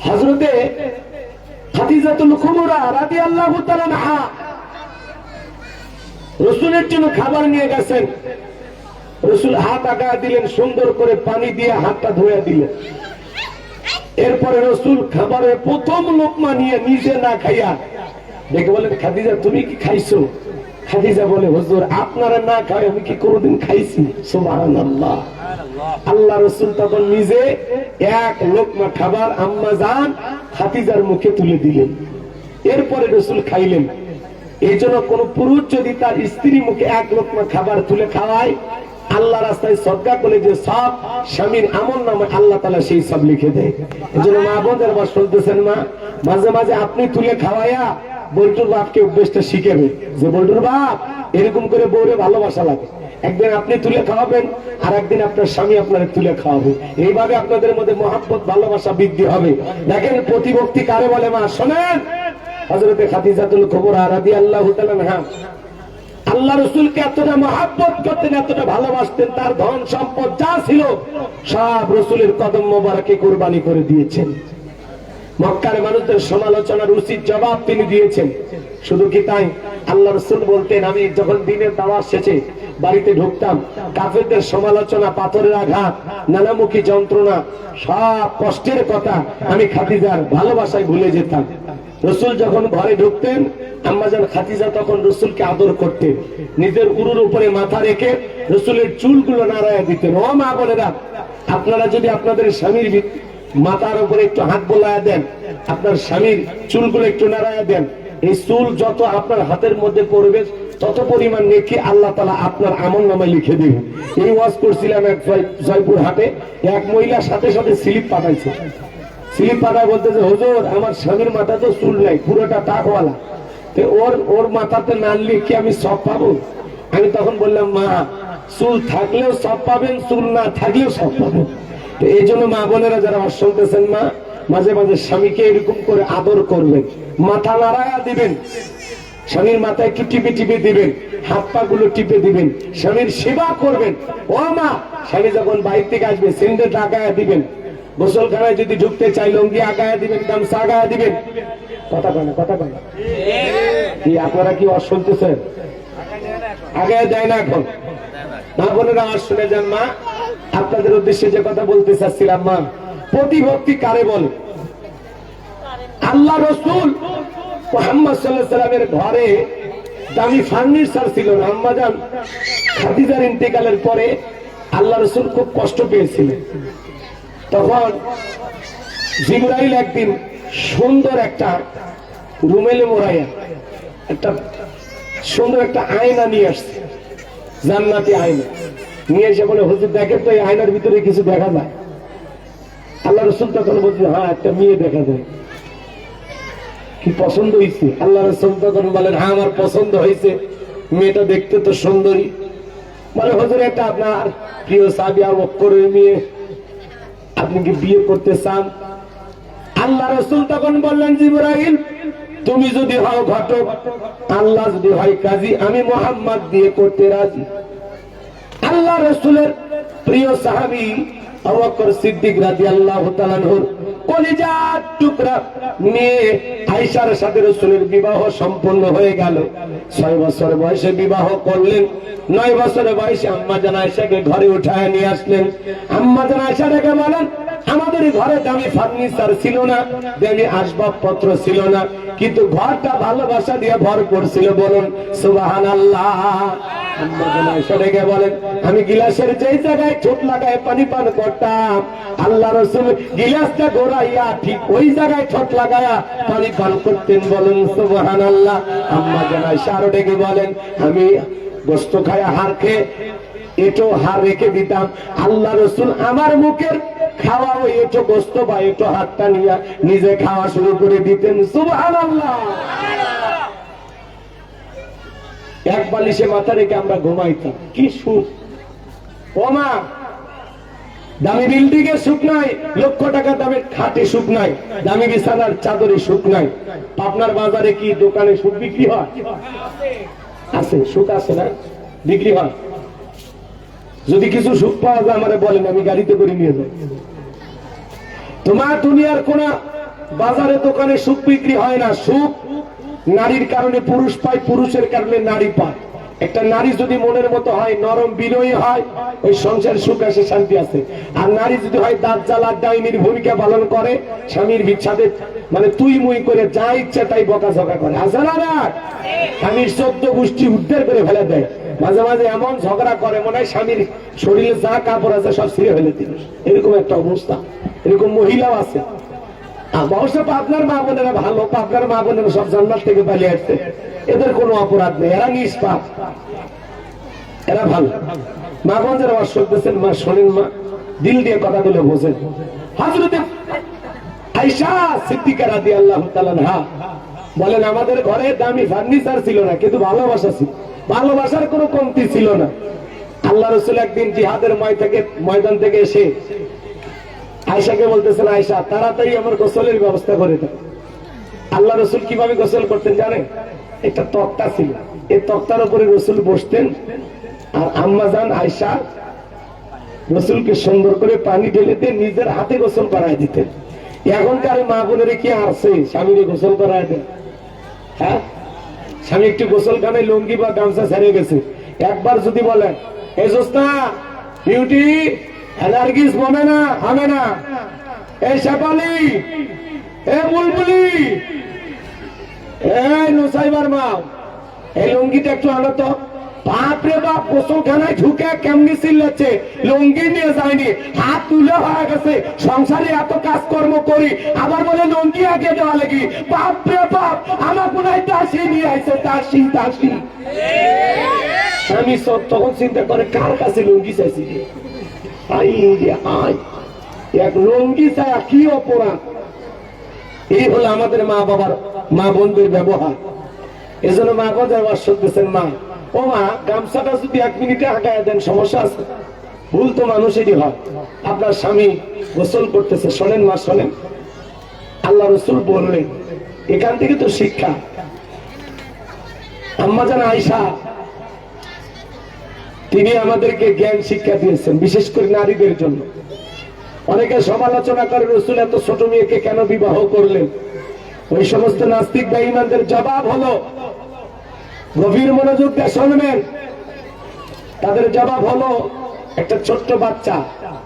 হযরতে খাদিজাতুল কুবরা রাদিয়াল্লাহু তাআলা আনহা রাসূলের জন্য খাবার নিয়ে গেছেন। রাসূল হাত আগায় দিলেন, সুন্দর করে পানি দিয়ে হাতটা ধুয়ে দিলেন। এরপরে রাসূল খাবারের প্রথম লোকমা নিয়ে নিজে না খাইয়া দেখে বলেন, খাদিজা তুমি কি খাইছো? খাদিজা বলে, হুজুর আপনারা না খাই আমি কি কোনোদিন খাইছি? সুবহানাল্লাহ। আল্লাহ রাসূল তখন নিজে এক লোকমা খাবার আম্মা জান খাদিজার মুখে তুলে দিলেন। এরপরে রাসূল খাইলেন। এই জন্য কোন পুরুষ যদি তার স্ত্রী মুখে এক লোকমা খাবার তুলে খাওয়ায়, আল্লাহ রাস্তায় সদকা করে যে সব স্বামীর আমল নামে আল্লাহ তাআলা সেই সব লিখে দেয়। এই জন্য মা বোনদের বাস শুনতেছেন, মা মাঝে মাঝে আপনি তুলে খাওয়াইয়া বল্টুর বাপকে অভ্যেসটা শিখেবে যে বল্টুর বাপ এরকম করে বউরে ভালোবাসা লাগে, একদিন আপনি তুলে খাওয়াবেন, আর একদিন আপনার স্বামী আপনার তুলে খাওয়াবে। এইভাবে আপনাদের মধ্যে মহব্বত ভালোবাসা বৃদ্ধি হবে। দেখেন প্রতিভক্তি কারে বলে মা, শোনেন। হযরতে খাদিজাতুল কুবরা রাদিয়াল্লাহু তাআলা আনহা আল্লাহ রাসূলকে এতটা মহব্বত করতেন, এতটা ভালোবাসতেন, তার ধন সম্পদ যা ছিল সব রাসূলের কদম মোবারকে কুরবানি করে দিয়েছেন। মক্কার মানুষদের সমালোচনার উচিত জবাব তিনি দিয়েছেন। শুধু কি তাই, আল্লাহ রাসূল বলতেন, আমি যখন দিনের দাওয়াত শেষে বাড়িতে ঢুকতাম, কাফেরদের সমালোচনা, পাথরের আঘাত, নানামুখী যন্ত্রণা, সব কষ্টের কথা আমি খাদিজার ভালোবাসায় ভুলে যেতাম। রাসূল যখন ঘরে ঢুকতেন, আম্মাজান খাদিজা তখন রাসূলকে আদর করতেন, নিজের উরুর উপরে মাথা রেখে রাসূলের চুলগুলো নাড়ায়া দিতেন। ও মা বোনেরা, আপনারা যদি আপনাদের স্বামীর মাথার উপরে একটু হাত বোলায়া দেন, আপনার স্বামীর চুলগুলো একটু নাড়ায়া দেন, এই চুল যত আপনার হাতের মধ্যে পড়বে তত পরিমাণ নেকি আল্লাহ তাআলা আপনার আমলনামায় লিখে দিবেন। এই ওয়াজ করছিলাম এক জয়পুর হাটে, এক মহিলার সাথে সাথে স্লিপ পাঠাইছে। স্লিপ পাঠায় বলতেছে, হুজুর আমার স্বামীর মাথা তো চুল নাই, পুরোটা টাকওয়ালা, তো ওর মাথাতে নাড়লে কি আমি সব পাবো? আমি তখন বললাম, মা চুল থাকলেও সব পাবেন, চুল না থাকলেও সব পাবেন। তো এই জন্য মা বোনেরা যারা আমার শুনতেছেন, মা মাঝে মাঝে স্বামীকে এরকম করে আদর করবেন, মাথা নাড়ায়া দিবেন, স্বামীর মাথায় একটু টিপে টিপে দিবেন, হাত পা গুলো টিপে দিবেন, স্বামীর সেবা করবেন। ও মা, স্বামী যখন বাইরে থেকে আসবে সিন্ডেট আগায়া দিবেন, গোসলখানায় যদি ঢুকতে চাই লঙ্গি আগায়া দিবেন, গামছা আগায়া দিবেন। কথা কয় না, কথা কয় না। কি আপনারা কি ওয়াজ শুনতেছেন? আগায়া দেয় না এখন? মা বোনেরা আর শুনে যান। মা, আপনাদের উদ্দেশ্যে যে কথা বলতে চাচ্ছিলাম, মা প্রতিভক্তি কারে বলে? আল্লাহ রাসূল মুহাম্মদ সাল্লাল্লাহু আলাইহি সাল্লামের ঘরে দামি ফার্নিচার ছিল না। আম্মাজান খাদিজার ইন্তেকালের পরে আল্লাহ রাসূল খুব কষ্ট পেয়েছিলেন। তখন জিবরাইল একদিন সুন্দর একটা রুমেলে মোড়াইয়া একটা সুন্দর একটা আয়না নিয়ে আসছে, জান্নাতি আয়না নিয়ে এসে বলে, হুজুর দেখেন তো এই আয়নার ভিতরে কিছু দেখা যায়? আল্লাহ রাসূল তখন বলছে, হ্যাঁ একটা মেয়ে দেখা যায়। কি পছন্দ হয়েছে? আল্লাহ রাসূল তখন বলেন, হ্যাঁ আমার পছন্দ হয়েছে, মেয়েটা দেখতে তো সুন্দরী। বলে, হুজুর এটা আপনার প্রিয় সাহাবী আবু বকরের মেয়ে, আপনি কি বিয়ে করতে চান? আল্লাহ রাসূল তখন বললেন, জিবরাইল তুমি যদি হও ঘটক, আল্লাহ যদি হয় কাজী, আমি মুহাম্মদ বিয়ে করতে রাজি। আল্লাহ রাসূলের প্রিয় সাহাবী আবু বকর সিদ্দিক রাদিয়াল্লাহু তাআলা আনহুর কলিজার টুকরা মেয়ে আয়েশার সাথে রাসূলের বিবাহ সম্পন্ন হয়ে গেল। 6 বছর বয়সে বিবাহ করলেন। 9 বছরের বয়সে আম্মাজান আয়েশাকে ঘরে উঠায় নিয়ে আসলেন। আম্মাজান আয়েশা ডেকে বলেন, আমাদের ঘরে দামি ফার্নিচার ছিল না, দামি আসবাবপত্র ছিল না, কিন্তু ঘরটা ভালোবাসা দিয়ে ভরপুর ছিল। বলুন সুবহানাল্লাহ। আম্মাজান আয়েশা ডেকে বলেন, আমি গিলাসের যেই জায়গায় ঠোঁট লাগায় পানি পান করতাম, আল্লাহ রাসূল গিলাসটা ঘোরাইয়া ঠিক ওই জায়গায় ঠোঁট লাগায়া পানি পান করতেন। বলুন সুবহানাল্লাহ। আম্মাজান আয়েশা আরো ডেকে বলেন, আমি গোশত খায়া হাড় খেয়ে এটো হাড় রেখে দিতাম, আল্লাহ রাসূল আমার মুখের খাওয়া ওই এটো গোশত বা এটো হাড়টা নিয়ে নিজে খাওয়া শুরু করে দিতেন। সুবহানাল্লাহ। এক বালিশে মাথা রেখে আমরা ঘুমাইতাম, কি সুখ। ও মা, দামি বিল্ডিং এর সুখ নাই, লক্ষ টাকা দামের খাটে সুখ নাই, দামি বিছানার চাদরে সুখ নাই। আপনার বাজারে কি দোকানে সুখ বিক্রি হয়? আছে, সুখ আছে না? বিক্রি হয়। যদি কিছু সুখ পাওয়া যায় আমারে বলেন, আমি গাড়িতে করে নিয়ে যাই। তোমার দুনিয়ার কোন বাজারে দোকানে সুখ বিক্রি হয় না। সুখ নারীর কারণে পুরুষ পায়, পুরুষের কারণে নারী পায়। একটা নারী যদি মনের মতো হয়, নরম বিনয়ী হয়, ওই সংসার সুখ আসে, শান্তি আছে। আর নারী যদি হয় দাঁত জ্বালা ডাইনির ভূমিকা পালন করে, স্বামীর বিচ্ছাদে মানে তুই মুই করে যা ইচ্ছা তাই বকাঝকা করে, আছে না? স্বামীর 14 গোষ্ঠী উদ্ধার করে ফেলে দেয়। মাঝে মাঝে এমন ঝগড়া করে মনে হয় স্বামীর শরীরে যা কাপড় আছে সব ছিঁড়ে ফেলে দিল, এরকম একটা অবস্থা। এরকম মহিলাও আছে। অবশ্য আপনার মা বোনেরা ভালো, আপনার মা বোনেরা সব জান্নাত থেকে পালিয়ে আসছে, এদের কোনো অপরাধ নেই, এরা নিষ্পাপ, এরা ভালো। মা বোন যারা ওয়াজ শুনতেছেন, মা শোনেন, মা দিল দিয়ে কথাগুলো বোঝেন। হযরত আয়েশা সিদ্দিকা রাদিয়াল্লাহু তাআলা আনহা বলেন, আমাদের ঘরে দামি ফার্নিচার ছিল না, কিন্তু ভালোবাসা ছিল, ভালোবাসার কোনো কমতি ছিল না। আল্লাহ রসুল একদিন জিহাদের ময়দান থেকে এসে আয়েশাকে বলতেছেন, আয়েশা তাড়াতাড়ি আমার গোসলের ব্যবস্থা করে দাও। আল্লাহ রসুল কিভাবে গোসল করতেন জানেন? একটা তক্তা ছিল, এই তক্তার উপরে রসুল বসতেন, আর আম্মাজান আয়েশা রসুলকে সুন্দর করে পানি ঢেলে দিয়ে নিজের হাতে গোসল করায় দিতেন। এখনকার মা বোনের কি আছে স্বামীকে গোসল করায় দেন? হ্যাঁ, স্বামী একটু গোসলখানায় লুঙ্গি বা গামছা ছেড়ে গেছে, একবার যদি বলেন এই জোস্না বিউটি এনার্জিস বনে না হবে না, এই শেফালি, এই বুলবুলি, এই নুসাইবার মা, এই লুঙ্গিটা একটু আনো তো। বাপরে বাপ, গোসলখানায় ঢুকে কেমনি চিল্লাচ্ছে, লুঙ্গি নিয়ে যায়নি, হাত তুলে হয়ে গেছে, সংসারে এত কাজকর্ম করি আবার বলে লুঙ্গি আগে দেওয়া লাগি। বাপরে বাপ, আমার মনে হয় দাসী নিয়ে আসছে, দাসী দাসী। স্বামী সব তখন চিন্তা করে কার কাছে লুঙ্গি চাইছি, এক লুঙ্গি চাই কি অপরাধ। এই হলো আমাদের মা বাবার মা বোনদের ব্যবহার। এজন্য মা বোন করতেছেন, মা ও মা গামছাটা যদি 1 মিনিটে আগায় দেন সমস্যা আছে? ভুল তো মানুষেরই হয়। আপনার স্বামী গোসল করতেছে, শোনেন মা শোনেন, আল্লাহ রসুল বললেন, এখান থেকে তো শিক্ষা। আম্মাজান আয়েশা তিনি আমাদেরকে জ্ঞান শিক্ষা দিয়েছেন, বিশেষ করে নারীদের জন্য। অনেকে সমালোচনা করে রসুল এত ছোট মেয়েকে কেন বিবাহ করলেন। ওই সমস্ত নাস্তিক বেঈমানদের জবাব হলো, গভীর মনোযোগ দিয়ে শুনবেন, তাদের জবাব হলো, একটা ছোট্ট বাচ্চা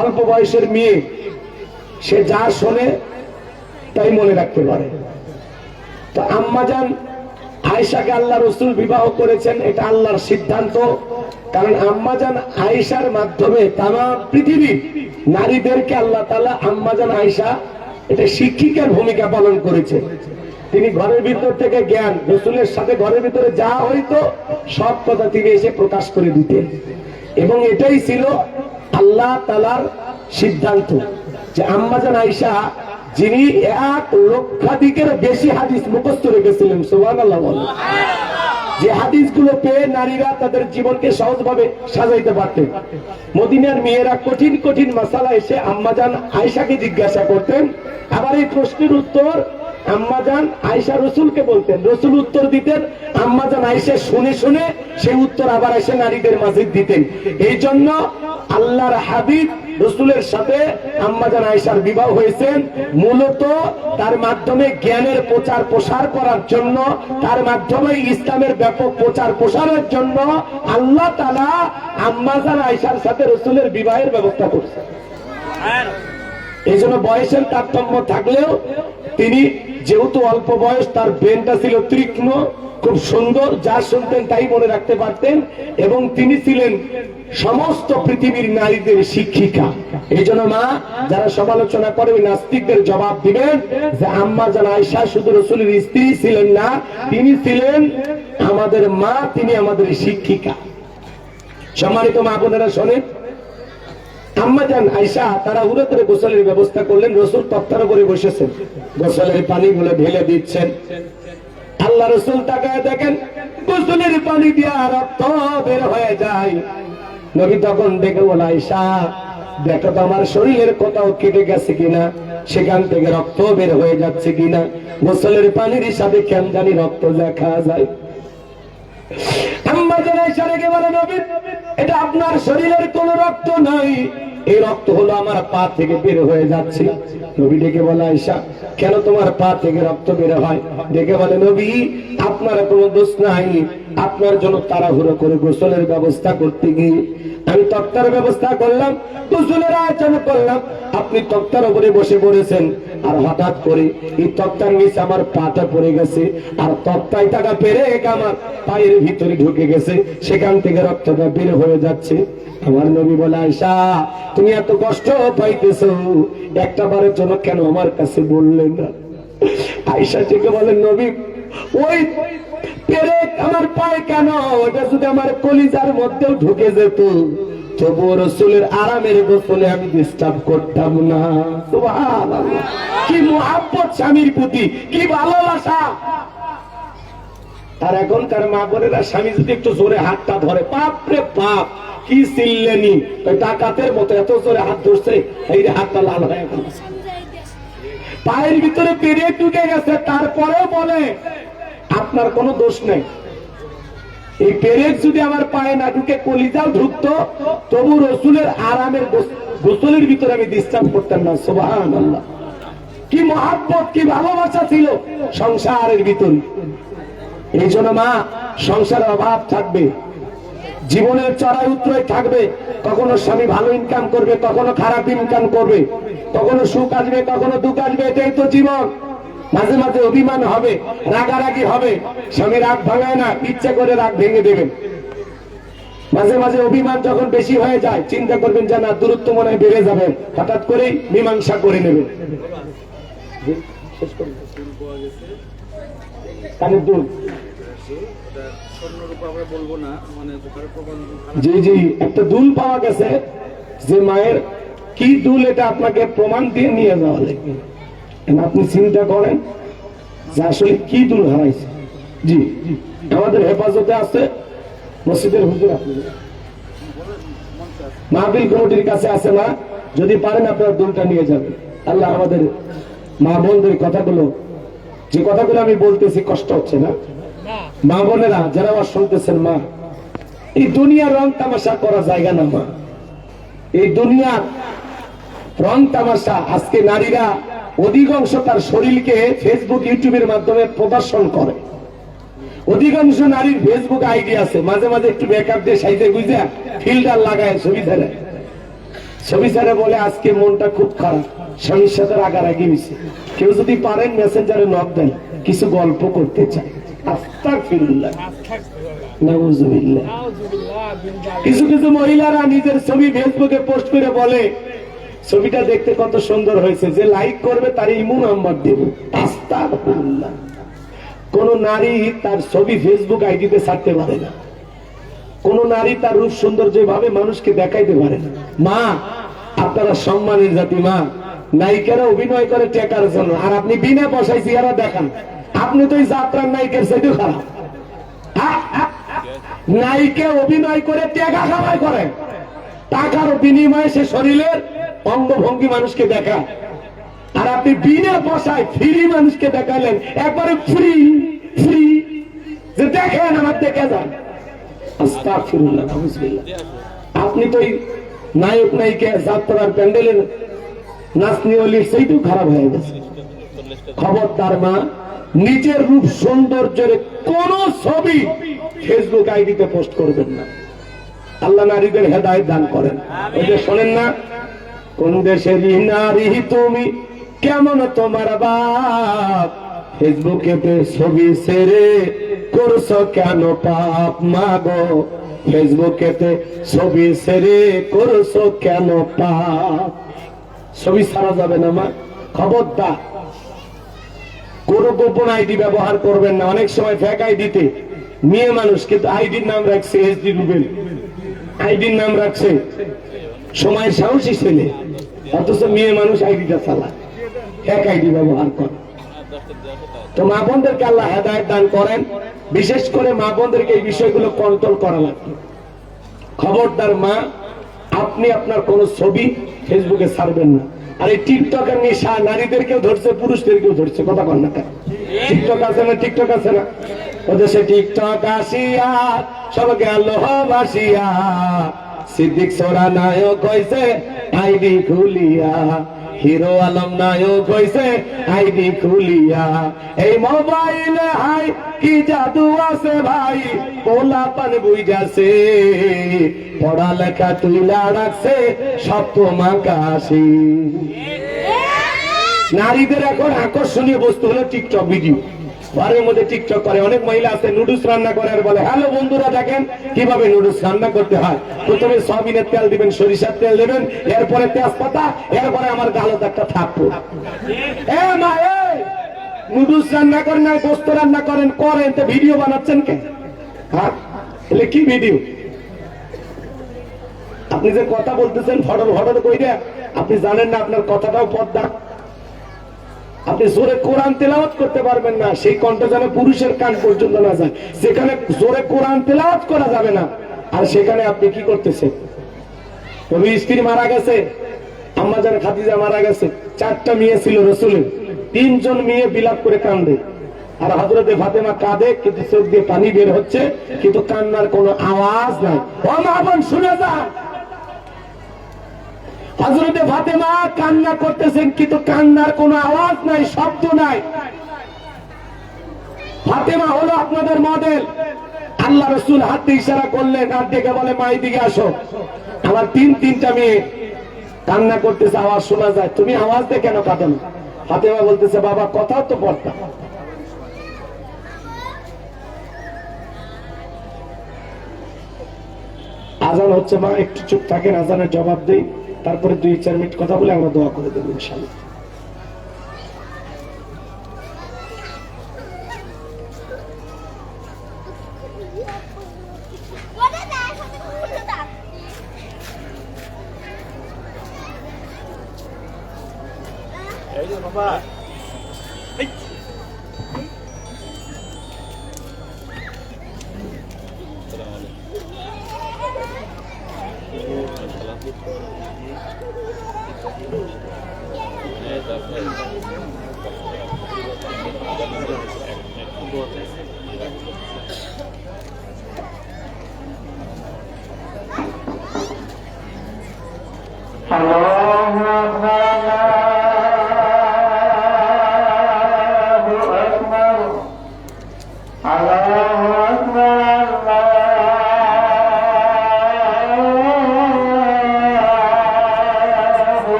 অল্প বয়সের মেয়ে, সে যা শোনে তাই মনে রাখতে পারে। তো আম্মাজান আয়েশাকে আল্লাহ রসুল বিবাহ করেছেন, এটা আল্লাহর সিদ্ধান্ত। কারণ আম্মাজান আয়েশার মাধ্যমে তামাম পৃথিবীর নারীদেরকে আল্লাহ তাআলা আম্মাজান আয়েশা এটা শিক্ষিকার ভূমিকা পালন করেছে। তিনি ঘরের ভিতর থেকে জ্ঞান, রসুলের সাথে ঘরের ভিতরে যা হইতো সব কথা তিনি এসে প্রকাশ করে দিতেন। এবং এটাই ছিল আল্লাহ তাআলার সিদ্ধান্ত যে আম্মাজান আয়েশা, যিনি 1 লক্ষাধিকের বেশি হাদিস মুখস্থ রেখেছিলেন, সুবহানাল্লাহ বলেন, যে হাদিসগুলো পেয়ে নারীরা তাদের জীবনকে সহজভাবে সাজাইতে পারতেন। মদিনার মেয়েরা কঠিন কঠিন মাসালা এসে আম্মাজান আয়েশাকে জিজ্ঞাসা করতেন, আবার এই প্রশ্নের উত্তর আম্মাজান আয়েশা রসুলকে বলতেন, রসুল উত্তর দিতেন, আম্মাজান আয়েশা শুনে শুনে সেই উত্তর আবার এসে নারীদের মাঝে দিতেন। এই জন্য আল্লাহর হাবিব রসুলের সাথে আম্মাজান আয়েশার বিবাহ হয়েছেন মূলত তার মাধ্যমে জ্ঞানের প্রচার প্রসার করার জন্য, তার মাধ্যমে ইসলামের ব্যাপক প্রচার প্রসারের জন্য আল্লাহ তাআলা আম্মাজান আয়েশার সাথে রসুলের বিবাহের ব্যবস্থা করছেন। এই জন্য বয়সের তারতম্য থাকলেও তিনি যেহেতু অল্প বয়স, তার ব্রেনটা ছিল তীক্ষ্ণ, খুব সুন্দর, যা শুনতেন তাই মনে রাখতে পারতেন, এবং তিনি ছিলেন সমস্ত পৃথিবীর নারীদের শিক্ষিকা। এই জন্য মা যারা সমালোচনা করে ওই নাস্তিকদের জবাব দিবেন যে আম্মাজান আয়েশা শুধু রসুলের স্ত্রী ছিলেন না, তিনি ছিলেন আমাদের মা, তিনি আমাদের শিক্ষিকা। সম্মানিত মা বোনেরা শোনেন, আম্মাজান আয়েশা তারা হুড়ে করে গোসলের ব্যবস্থা করলেন। রসুল তক্তার উপরে বসেছেন, গোসলের পানিগুলো ঢেলে দিচ্ছেন। আল্লাহ রসুল তাকায় দেখেন গোসলের পানি দিয়া রক্ত বের হয়ে যায়। নবী তখন দেখে বলে, আয়েশা দেখো তো আমার শরীরের কোথাও কেটে গেছে কিনা, সেখান থেকে রক্ত বের হয়ে যাচ্ছে কিনা, গোসলের পানির সাথে কেন জানি রক্ত দেখা যায়। আম্মাজান আয়েশা রেগে বলে, নবী এটা আপনার শরীরের কোন রক্ত নাই, এই রক্ত হলো আমার পা থেকে বের হয়ে যাচ্ছে। নবী ডেকে বলে, আয়েশা কেন তোমার পা থেকে রক্ত বের হয়? ডেকে বলে, নবী আপনার কোনো দোষ নাই, আপনার জন্য তাড়াহুড়ো করে গোসলের ব্যবস্থা করতে গিয়ে আমি তক্তার ব্যবস্থা করলাম, গোসলের আয়োজন করলাম, আপনি তক্তার উপরে বসে পড়েছেন, আর হঠাৎ করে এই তক্তার নিচে আমার পাটা পড়ে গেছে, আর তক্তায় টাকা পেরে আমার পায়ের ভিতরে ঢুকে গেছে, সেখান থেকে রক্তটা বের হয়ে যাচ্ছে। আমার নবী বলে, আয়েশা তুমি এত কষ্ট পাইতেছো, একটা বারের জন্য কেন আমার কাছে বললেন না? আয়েশা থেকে বলেন, নবী ওই পেরে আমার পায়ে কেন, ওটা যদি আমার কলিজার মধ্যেও ঢুকে যেত তবুও রসুলের আরামের গোসলে আমি ডিস্টার্ব করতাম না। সুবহানাল্লাহ, কি মুহাব্বত স্বামীর প্রতি, কি ভালোবাসা। আর এখনকার মা বোনেরা স্বামী যদি একটু জোরে হাতটা ধরে, বাপ রে বাপ, কি চিল্লেনি, ওই ডাকাতের মতো এত জোরে হাত ধরছে, এই হাতটা লাল হয়ে গেল, পায়ের ভিতরে পেরে ঢুকে গেছে, তারপরেও বলে আপনার কোনো দোষ নেই। এই পেরেক যদি আমার পায়ে না ঢুকে কলিজাও ঢুকতো, তবু রসুলের আরামের গোসলের ভিতরে আমি ডিস্টার্ব করতাম না। সুবহানাল্লাহ, কি মহাব্বত, কি ভালোবাসা ছিল সংসারের ভিতরে। এই জন্য মা, সংসারের অভাব থাকবে, জীবনের চড়াই উতরাই থাকবে, কখনো স্বামী ভালো ইনকাম করবে, কখনো খারাপ ইনকাম করবে, কখনো সুখ আসবে, কখনো দুঃখ আসবে, এটাই তো জীবন। মাঝে মাঝে অভিমান হবে, রাগারাগি হবে, স্বামী রাগ ভাঙায় না, ইচ্ছা করে রাগ ভেঙে দেবেন। মাঝে মাঝে অভিমান যখন বেশি হয়ে যায়, চিন্তা করবেন যে না, দূরত্ব মনে হয় বেড়ে যাবে, হঠাৎ করেই মীমাংসা করে নেবেন। জি জি, একটা দুল পাওয়া গেছে, যে মায়ের কি দুল এটা আপনাকে প্রমাণ দিয়ে নিয়ে যাওয়া লাগবে। আপনি চিন্তা করেন যে আসলে কি দুল হারাইছে। জি, আমাদের হেফাজতে আছে মসজিদের হুজুর, মাহফিল কমিটির কাছে আছে না, যদি পারেন আপনার দুলটা নিয়ে যাবেন। আল্লাহ আমাদের মা বোনদের কথাগুলো, যে কথাগুলো আমি বলতেছি, কষ্ট হচ্ছে না? মা বোনেরা যারা আবার শুনতেছেন, মা, এই দুনিয়ার রং তামাশা করা জায়গা না মা। এই দুনিয়ার রং তামাশা, আজকে নারীরা অধিকাংশ তার শরীরকে ফেসবুক ইউটিউবের মাধ্যমে প্রদর্শন করে। অধিকাংশ নারীর ফেসবুক আইডি আছে, মাঝে মাঝে একটু মেকআপ দিয়ে সাইজে গুজে ফিল্টার লাগায় ছবি ছেড়ে, ছবি ছেড়ে বলে আজকে মনটা খুব খারাপ, স্বামীর সাথে রাগারাগি হয়েছে। কেউ যদি পারেন মেসেঞ্জারে নক দেন, কিছু গল্প করতে চায়। আস্তাগফিরুল্লাহ, নাউযুবিল্লাহ। কিছু কিছু মহিলারা নিজের ছবি ফেসবুকে পোস্ট করে বলে ছবিটা দেখতে কত সুন্দর হয়েছে, যে লাইক করবে তার ইমো নাম্বার দেব। আস্তাগফিরুল্লাহ। কোন নারী তার ছবি ফেসবুক আইডিতে ছাড়তে পারে না, কোন নারী তার রূপ সৌন্দর্য ভাবে মানুষকে দেখাইতে পারে না। মা, আপনারা সম্মানের জাতি মা। নায়িকারা অভিনয় করে টেকার জন্য, আর আপনি বিনা পয়সায় চেহারা দেখান। আপনি তো এই যাত্রার নায়িকার চাইতে খারাপ। নায়িকা অভিনয় করে টেকা কামাই করে, টাকার বিনিময়ে সে শরীরের অঙ্গভঙ্গি মানুষকে দেখায়, আর আপনি বিনা পয়সায় ফ্রি মানুষকে দেখালেন, একবারে ফ্রি ফ্রি, যে দেখেন আমার দেখে যান। আস্তাগফিরুল্লাহ, নাউযুবিল্লাহ। আপনি তো নায়ক নায়িকা যাত্রার প্যান্ডেলের নাচনি অলির সেইটু খারাপ হয়ে গেছে। খবরদার মা, নিজের রূপ সৌন্দর্যের কোন ছবি ফেসবুক আইডিতে পোস্ট করবেন না। আল্লাহ নারীদের হেদায়েত দান করেন। ওই যে শোনেন না, কোন দেশের নারী তুমি, কেমন তোমার বাপ, ফেসবুকে ছবি ছেড়ে করছো কেন পাপ, মাগো ফেসবুকে ছবি ছেড়ে করছো কেন পাপ। ছবি ছাড়া যাবে না মা, খবরদার। কোন গোপন আইডি ব্যবহার করবেন না। অনেক সময় ফেক আইডিতে মেয়ে মানুষ, কিন্তু আইডির নাম রাখছে এসডি রুবেল, আইডির নাম রাখছে সময়ের সাহসী ছেলে, অথচ মেয়ে মানুষ আইডিটা চালায়, ফেক আইডি ব্যবহার করে। তো মা বোনদেরকে আল্লাহ হেদায়েত দান করেন। বিশেষ করে মা বোনদেরকে এই বিষয়গুলো কন্ট্রোল করা লাগবে। খবরদার মা, আপনি আপনার কোন ছবি ফেসবুকে ছাড়বেন না। আর এই টিকটকের নেশা নারীদেরকেও ধরছে, পুরুষদেরকেও ধরছে। কথা বল না, টিকটক আছে না? টিকটক আছে না? ওদের সে টিকটক আসিয়া সব গেল বাসিয়া, সিদ্দিক সোরা নায়ক হইছে আইডি খুলিয়া, হিরো আলম নায়ক হইছে আইডি খুলিয়া। এই মোবাইলে হাই কি জাদু আছে ভাই, পোলা পান বুঝাছে, পড়ালেখা তুইলা রাখছে সপ্তম আকাশে। নারীদের এখন আকর্ষণীয় বস্তু হলো টিকটক ভিডিও। ঘরের মধ্যে টিকটক করে। অনেক মহিলা আছে নুডলস রান্না করে আর বলে, হ্যালো বন্ধুরা দেখেন কিভাবে নুডলস রান্না করতে হয়। প্রথমে সয়াবিনের তেল দিবেন, সরিষার তেল দিবেন, এরপরে তেজপাতা, এরপরে আমার গালত একটা থাকবো। নুডলস রান্না করেন না, গোস্ত রান্না করেন, করেন তো ভিডিও বানাচ্ছেন কে? হ্যাঁ, এলে কি ভিডিও? আপনি যে কথা বলতেছেন ফটর ফটর কইরা, আপনি জানেন না আপনার কথাটাও পর্দা। আপনি জোরে কোরআন তেলাওয়াত করতে পারবেন না, সেই কণ্ঠ যেন পুরুষের কান পর্যন্ত না যায়, সেখানে জোরে কোরআন তেলাওয়াত করা যাবে না। আর সেখানে আপনি কি করতেছেন? নবী স্ত্রী মারা গেছে, আম্মাজান খাদিজা মারা গেছে, 4টা মেয়ে ছিল রসুলের, 3জন মেয়ে বিলাপ করে কান্দে, আর হযরতে ফাতেমা কাঁদে, কিন্তু চোখ দিয়ে পানি বের হচ্ছে, কিন্তু কান্নার কোনো আওয়াজ নাই। ও মা বোন শুনে যান, হযরতে ফাতেমা কান্না করতেছেন, কিন্তু কান্নার কোনো আওয়াজ নাই, শব্দ নাই। ফাতেমা হলো আপনাদের মডেল। আল্লাহ রসুল হাতে ইশারা করলেন, আর ডেকে বলে মা এদিকে আসো। আমার 3টা মেয়ে কান্না করতেছে, আওয়াজ শোনা যায়, তুমি আওয়াজ দিয়ে কেন কাঁদো না? ফাতেমা বলতেছে, বাবা কথাও তো পড়তাম। আজান হচ্ছে, মা একটু চুপ থাকেন, আজানের জবাব দেই, তারপরে 2-4 মিনিট কথা বলে আমরা দোয়া করে দেবো ইনশাআল্লাহ।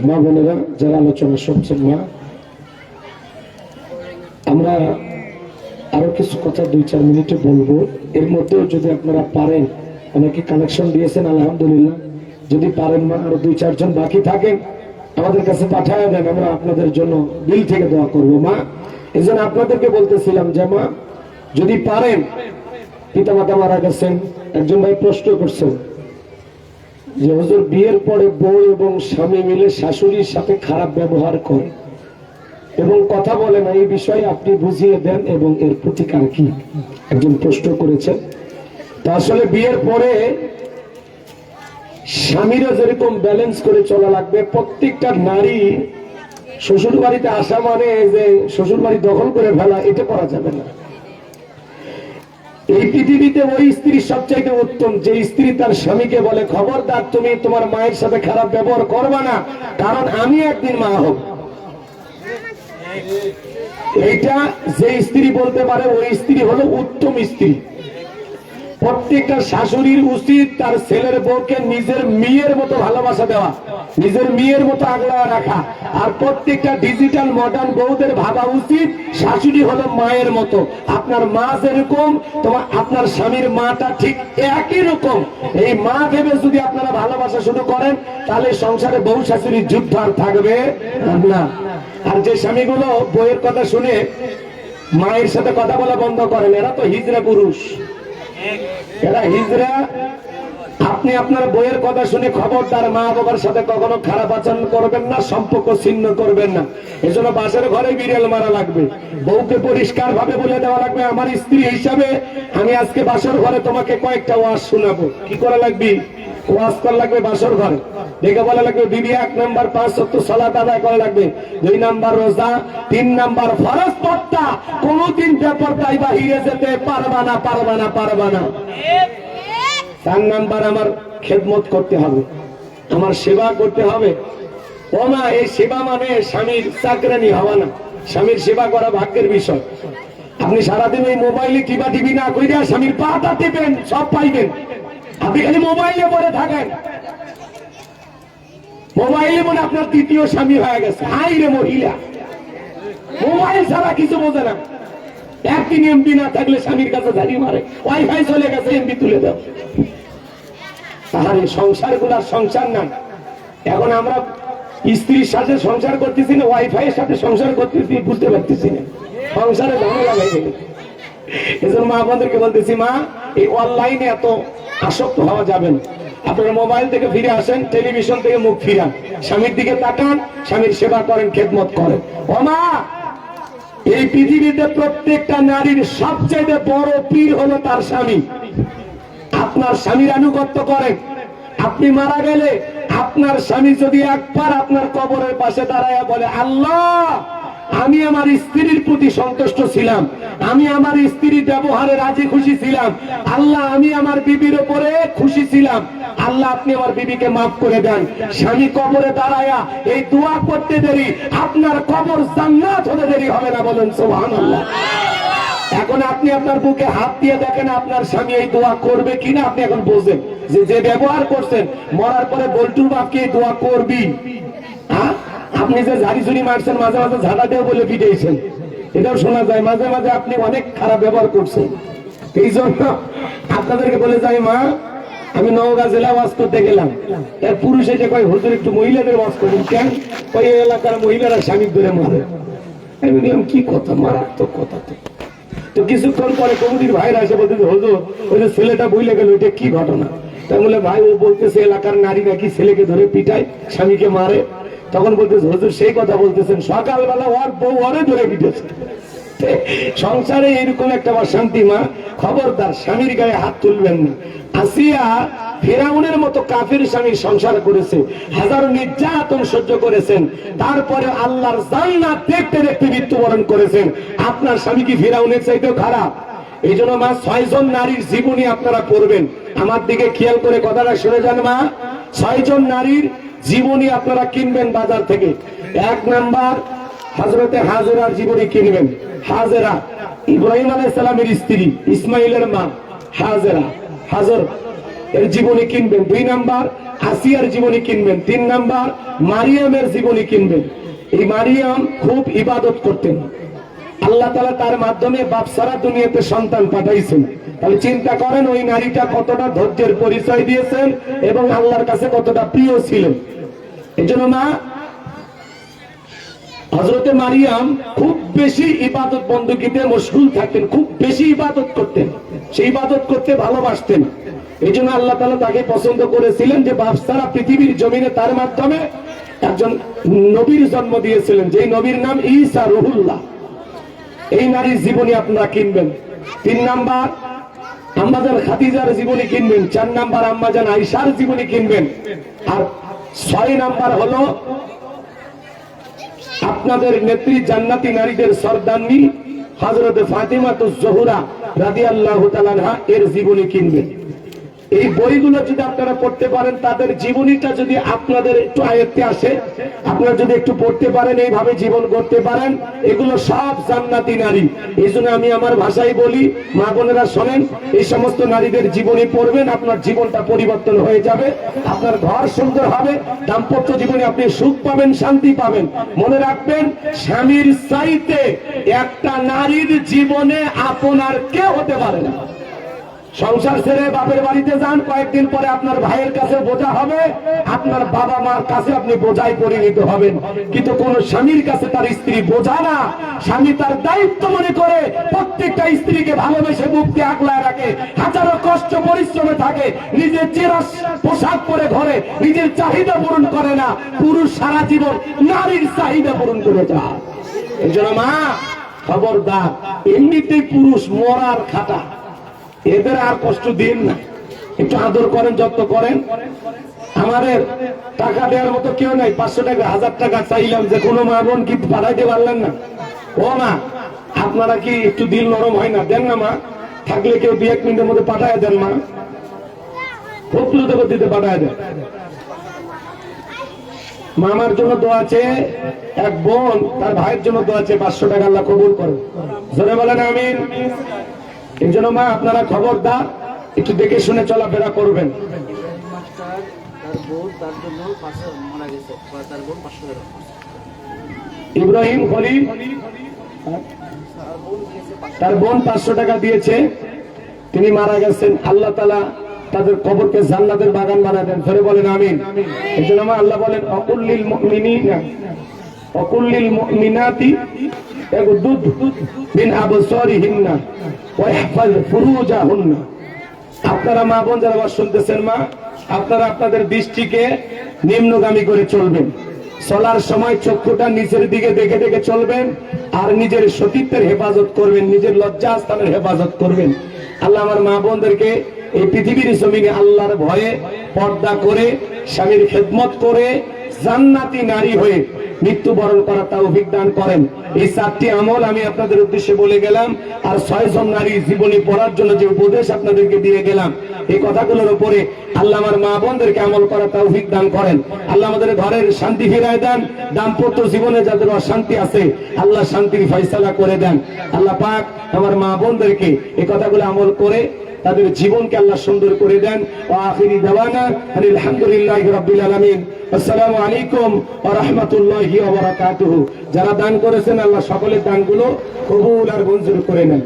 মা বোনেরা যারা আলোচনা শুনছেন, মা আমরা আরো কিছু কথা 2-4 মিনিটে বলবো। এর মধ্যেও যদি আপনারা পারেন, অনেকে কানেকশন দিয়েছেন আলহামদুলিল্লাহ, যদি পারেন মা আরো 2-4 জন বাকি থাকেন আমাদের কাছে পাঠায় দেন, আমরা আপনাদের জন্য দিল থেকে দোয়া করবো। মা এই জন্য আপনাদেরকে বলতেছিলাম যে মা যদি পারেন পিতামাতা মারা গেছেন, একজন ভাই প্রশ্ন করছেন যে হুজুর বিয়ের পরে বউ এবং স্বামী মিলে শাশুড়ির সাথে খারাপ ব্যবহার করে এবং কথা বলে না, এই বিষয়ে আপনি বুঝিয়ে দেন এবং এর প্রতিকার কি, একজন প্রশ্ন করেছেন। তা আসলে বিয়ের পরে স্বামীরা যেরকম ব্যালেন্স করে চলা লাগবে, প্রত্যেকটা নারী শ্বশুর বাড়িতে আসা মানে যে শ্বশুর বাড়ি দখল করে ফেলা, এটা করা যাবে না। এই পৃথিবীতে ওই স্ত্রী সবচাইতে উত্তম যে স্ত্রী তার স্বামীকে বলে খবরদার তুমি তোমার মায়ের সাথে খারাপ ব্যবহার করবা না, কারণ আমি একদিন মা হব। এইটা যে স্ত্রী বলতে পারে ওই স্ত্রী হলো উত্তম স্ত্রী। প্রত্যেকটা শাশুড়ির উচিত তার ছেলের বউকে নিজের মেয়ের মতো ভালোবাসা দেওয়া, নিজের মেয়ের মতো আগলা রাখা। আর প্রত্যেকটা ডিজিটাল মডার্ন বউদের ভাবা উচিত শাশুড়ি হলো মায়ের মতো। আপনার মা যেরকম তোমার আপনার স্বামীর মাটা ঠিক একই রকম। এই মা ভেবে যদি আপনারা ভালোবাসা শুরু করেন তাহলে সংসারে বউ শাশুড়ির যুদ্ধ আর থাকবে না। আর যে স্বামীগুলো বউয়ের কথা শুনে মায়ের সাথে কথা বলা বন্ধ করেন, এরা তো হিজড়া পুরুষ, এরা হিজড়া। আপনি আপনার বইয়ের কথা শুনে খবরদার মা বাবার সাথে কখনো খারাপ আচরণ করবেন না, সম্পর্ক ছিন্ন করবেন না। এজন্য বাসের ঘরে বিড়াল মারা লাগবে, বউকে পরিষ্কার ভাবে বলে দেওয়া লাগবে আমার স্ত্রী হিসাবে আমি আজকে বাসর ঘরে তোমাকে কয়েকটা ওয়াজ শোনাবো। কি করা লাগবে? ওয়াজ করা লাগবে বাসর ঘরে, দেখে বলা লাগবে বিবি 1 নাম্বার 5 ওয়াক্ত সালাত আদায় করা লাগবে, 2 নাম্বার রোজা, 3 নাম্বার ফরজ পর্দা, কোনদিন বেপরদায় বাহিরে যেতে পারবা না, পারবা না, পারবা না। 4 নাম্বার আমার খেদমত করতে হবে, আমার সেবা করতে হবে। ও মা, এই সেবা মানে স্বামীর চাকরানি হওয়া না, স্বামীর সেবা করা ভাগ্যের বিষয়। আপনি সারাদিন ওই মোবাইলে টিপি না কইরা স্বামীর পাটা টিপেন, সব পাইবেন। আপনি খালি মোবাইলে পড়ে থাকেন, মোবাইলে মনে আপনার তৃতীয় স্বামী হয়ে গেছে। হাই রে মহিলা, মোবাইল ছাড়া কিছু বোঝে না। একদিন এমবি না থাকলে স্বামীর কাছে ঝাড়ি মারে, ওয়াইফাই চলে গেছে এমবি তুলে দাও। তাহলে সংসার গুলার সংসার না। এখন আমরা স্ত্রীর সাথে সংসার করতেছি না, ওয়াইফাই এর সাথে সংসার করতেছি, বুঝতে পারতেছি না, সংসারে ঝামেলা লাগে। এজন্য মা আপনাদেরকে বলতেছি, মা এই অনলাইনে এত আসক্ত হওয়া যাবে না। আপনারা মোবাইল থেকে ফিরে আসেন, টেলিভিশন থেকে মুখ ফিরান, স্বামীর দিকে তাকান, স্বামীর সেবা করেন, খেদমত করেন। ও মা, এই পৃথিবীতে প্রত্যেকটা নারীর সবচেয়ে বড় পীর হলো তার স্বামী। আপনার স্বামীর আনুগত্য করেন। আপনি মারা গেলে আপনার স্বামী যদি একবার আপনার কবরের পাশে দাঁড়ায় বলে আল্লাহ আমি আমার স্ত্রীর প্রতি সন্তুষ্ট ছিলাম, আমি আমার স্ত্রীর ব্যবহারে রাজি খুশি ছিলাম, আল্লাহ আমি আমার বিবির উপরে খুশি ছিলাম, আল্লাহ আপনি আমার বিবিকে মাফ করে দেন। স্বামী কবরে দাঁড়ায়া এই দোয়া করতে দেরি, আপনার কবর জান্নাত হতে দেরি হবে না, বলেন সুবহানাল্লাহ। এখন আপনি আপনার বুকে হাত দিয়ে দেখেন আপনার স্বামী এই দোয়া করবে কিনা। আপনি এখন বোঝেন যে যে ব্যবহার করছেন মরার পরে বল্টুর বাপকে এই দোয়া করবি। হ্যাঁ, আপনি যে ঝাড়ি ঝুড়ি মারছেন, মাঝে মাঝে ঝাড়া দিয়ে বলে পিটিয়েছেন, এটাও শোনা যায়। মাঝে মাঝে আপনি অনেক খারাপ ব্যবহার করছেন। এই জন্য আপনাদেরকে বলে যাই, মা আমি নওগাঁ জেলা ওয়াজ করতে গেলাম, এর পুরুষ এসে কয় হুজুর একটু মহিলাদের ওয়াজ করুন। কেন? ওই এলাকার মহিলারা স্বামী ধরে মারে। আমি বললাম কি কথা, মারাত্মক কথা। তো কিছুক্ষণ পরে কমিটির ভাইরা এসে বলতেছে হুজুর ওই যে ছেলেটা বইলে গেল, এটা কি ঘটনা? তাই বলে ভাই ও বলতেছে এলাকার নারী নাকি ছেলেকে ধরে পিটায়, স্বামীকে মারে। তখন বলতেছে হুজুর সেই কথা বলতেছেন, সকালবেলা ওর বউ ওরে ধরে পিটেছে। সংসারে এরকম একটা অশান্তি। মা খবরদার স্বামীর গায়ে হাত তুলবেন না। আসিয়া ফিরাউনের মতো কাফির স্বামীর সংসার করেছে, হাজারো নির্যাতন সহ্য করেছেন, তারপরে আল্লাহর জান্নাত দেখতে দেখতে মৃত্যুবরণ করেছেন। আপনার স্বামী কি ফিরাউনের চাইতেও খারাপ? এই জন্য মা 6 জন নারীর জীবনী আপনারা পড়বেন। আমার দিকে খেয়াল করে কথাটা শুনে যান মা। 6 জন নারীর জীবনী আপনারা কিনবেন বাজার থেকে। 1 নাম্বার হযরতে হাজেরার জীবনী কিনবেন। হাজেরা ইব্রাহিম আলাইহিস সালামের স্ত্রী, ইসমাইলের মা হাজেরা, হাজর এর জীবনী কিনবেন। 2 নাম্বার আসিয়ার জীবনী কিনবেন। 3 নাম্বার মারিয়ামের জীবনী কিনবেন। এই মারিয়াম খুব ইবাদত করতেন, আল্লাহ তাআলা তার মাধ্যমে বাপ সারা দুনিয়াতে সন্তান পাঠাইছেন। তাহলে চিন্তা করেন ওই নারীটা কতটা ধৈর্যের পরিচয় দিয়েছেন এবং আল্লাহর কাছে কতটা প্রিয় ছিলেন। এজন্য মা হযরতে মারিয়াম খুব বেশি ইবাদত বন্দগীতে মশগুল থাকতেন, খুব বেশি ইবাদত করতেন, সেই ইবাদত করতে ভালোবাসতেন। এই জন্য আল্লাহ তাআলা তাকে পছন্দ করেছিলেন যে বাপ সারা পৃথিবীর জমিনে তার মাধ্যমে একজন নবীর জন্ম দিয়েছিলেন, যেই নবীর নাম ঈসা রুহুল্লাহ। এই নারীর জীবনী আপনারা কিনবেন। 3 নাম্বার আম্মাজান খাদিজার জীবনী কিনবেন। 4 নাম্বার আম্মাজান আয়েশার জীবনী কিনবেন। আর 6 নাম্বার হলো আপনাদের নেত্রী জান্নাতি নারীদের সরদারনি হযরত ফাতিমাতুজ জোহরা রাদিয়াল্লাহু তাআলা আনহা এর জীবনী কিনবেন। এই বইগুলো যদি আপনারা পড়তে পারেন, তাদের জীবনীটা যদি আপনাদের একটু আয়ত্তে আসে, আপনারা যদি একটু পড়তে পারেন, এইভাবে জীবন গড়তে পারেন, এগুলো সব জান্নাতি নারী। এই জন্য আমি আমার ভাষায় বলি, মা বোনেরা শোনেন, এই সমস্ত নারীদের জীবনী পড়বেন, আপনার জীবনটা পরিবর্তন হয়ে যাবে, আপনার ঘর সুন্দর হবে, দাম্পত্য জীবনে আপনি সুখ পাবেন, শান্তি পাবেন। মনে রাখবেন, স্বামীর চাইতে একটা নারীর জীবনে আপনার কেউ হতে পারে না। সংসার ছেড়ে বাপের বাড়িতে যান, কয়েকদিন পরে আপনার ভাইয়ের কাছে বোঝা হবে, আপনার বাবা মার কাছে আপনি বোঝাই পরিণত হবেন। কিন্তু কোন স্বামীর কাছে তার স্ত্রী বোঝা না। স্বামী তার দায়িত্ব মনে করে প্রত্যেকটা স্ত্রীকে ভালোবেসে মুক্তি আগলায় রাখে, হাজারো কষ্ট পরিশ্রমে থাকে, নিজের চেরা পোশাক পরে ঘরে নিজের চাহিদা পূরণ করে না। পুরুষ সারা জীবন নারীর চাহিদা পূরণ করে যায়। এই জন্য মা খবরদার, এমনিতেই পুরুষ মরার খাটা, এদের আর কষ্ট দিন না, একটু আদর করেন, যত্ন করেন। আমাদের টাকা দেওয়ার মতো কেউ নাই, 500 টাকা 1000 টাকা চাইলাম, যে কোনো মা বোন কি পাঠাইতে পারলেন না? ও মা, আপনারা কি একটু দিল নরম হয় না? দেন না মা, থাকলে কেউ 2-1 মিনিটের মধ্যে পাঠায় দেন মা, খুব দ্রুত গতিতে পাঠায় দেন। মামার জন্য দোয়া আছে, এক বোন তার ভাইয়ের জন্য দোয়া আছে, 500 টাকা আল্লাহ কবুল করে, জোরে বলেন আমিন। এই জন্য মা আপনারা খবরদার, একটু দেখে শুনে চলাফেরা করবেন। ইব্রাহিম খলিল তার বোন 500 টাকা দিয়েছে, তিনি মারা গেছেন। আল্লাহ তাআলা তাদের কবরকে জান্নাতের বাগান বানায় দেন, ধরে বলেন আমিন। এই জন্য মা আল্লাহ বলেন, অকুল্লিল মুমিনিনা অকুল্লিল মুমিনাতি ইয়াগুদ্দু মিন আবসারিহিন্না ওয়া ইহফাজ ফুরুজাহুন্না। আপনারা মা বোন যারা শুনতেছেন, মা আপনারা আপনাদের দৃষ্টিকে নিম্নগামী করে চলবেন। চলার সময় চক্ষুটা নিচের দিকে দেখে দেখে চলবেন, আর নিজের সতীত্বের হেফাজত করবেন, নিজের লজ্জা স্থানের হেফাজত করবেন। আল্লাহ আমার মা বোনদেরকে এই পৃথিবীর জমিনে আল্লাহর ভয়ে পর্দা করে স্বামীর খেদমত করে জান্নাতি নারী হয়ে মৃত্যুবরণ করার তৌফিক দান করেন। এই 4টি আমল আমি আপনাদের উদ্দেশ্যে বলে গেলাম, আর 6 জন নারী জীবনী পড়ার জন্য যে উপদেশ আপনাদেরকে দিয়ে গেলাম, এই কথাগুলোর উপরে আল্লাহ আমার মা বোনদেরকে আমল করার তৌফিক দান করেন। আল্লাহ আমাদের ঘরের শান্তি ফিরায় দেন, দাম্পত্য জীবনে যাদের অশান্তি আছে আল্লাহ শান্তির ফয়সালা করে দেন। আল্লাহ পাক আমার মা বোনদেরকে এই কথাগুলো আমল করে তাদের জীবনকে আল্লাহ সুন্দর করে দেন। ওয়া আখিরি দাওয়ানা আলহামদুলিল্লাহি রাব্বিল আলামিন। আসসালামু আলাইকুম ওয়া রাহমাতুল্লাহি ওয়া বারাকাতুহু। যারা দান করেছেন আল্লাহ সকলের দানগুলো কবুল আর মঞ্জুর করে নেন।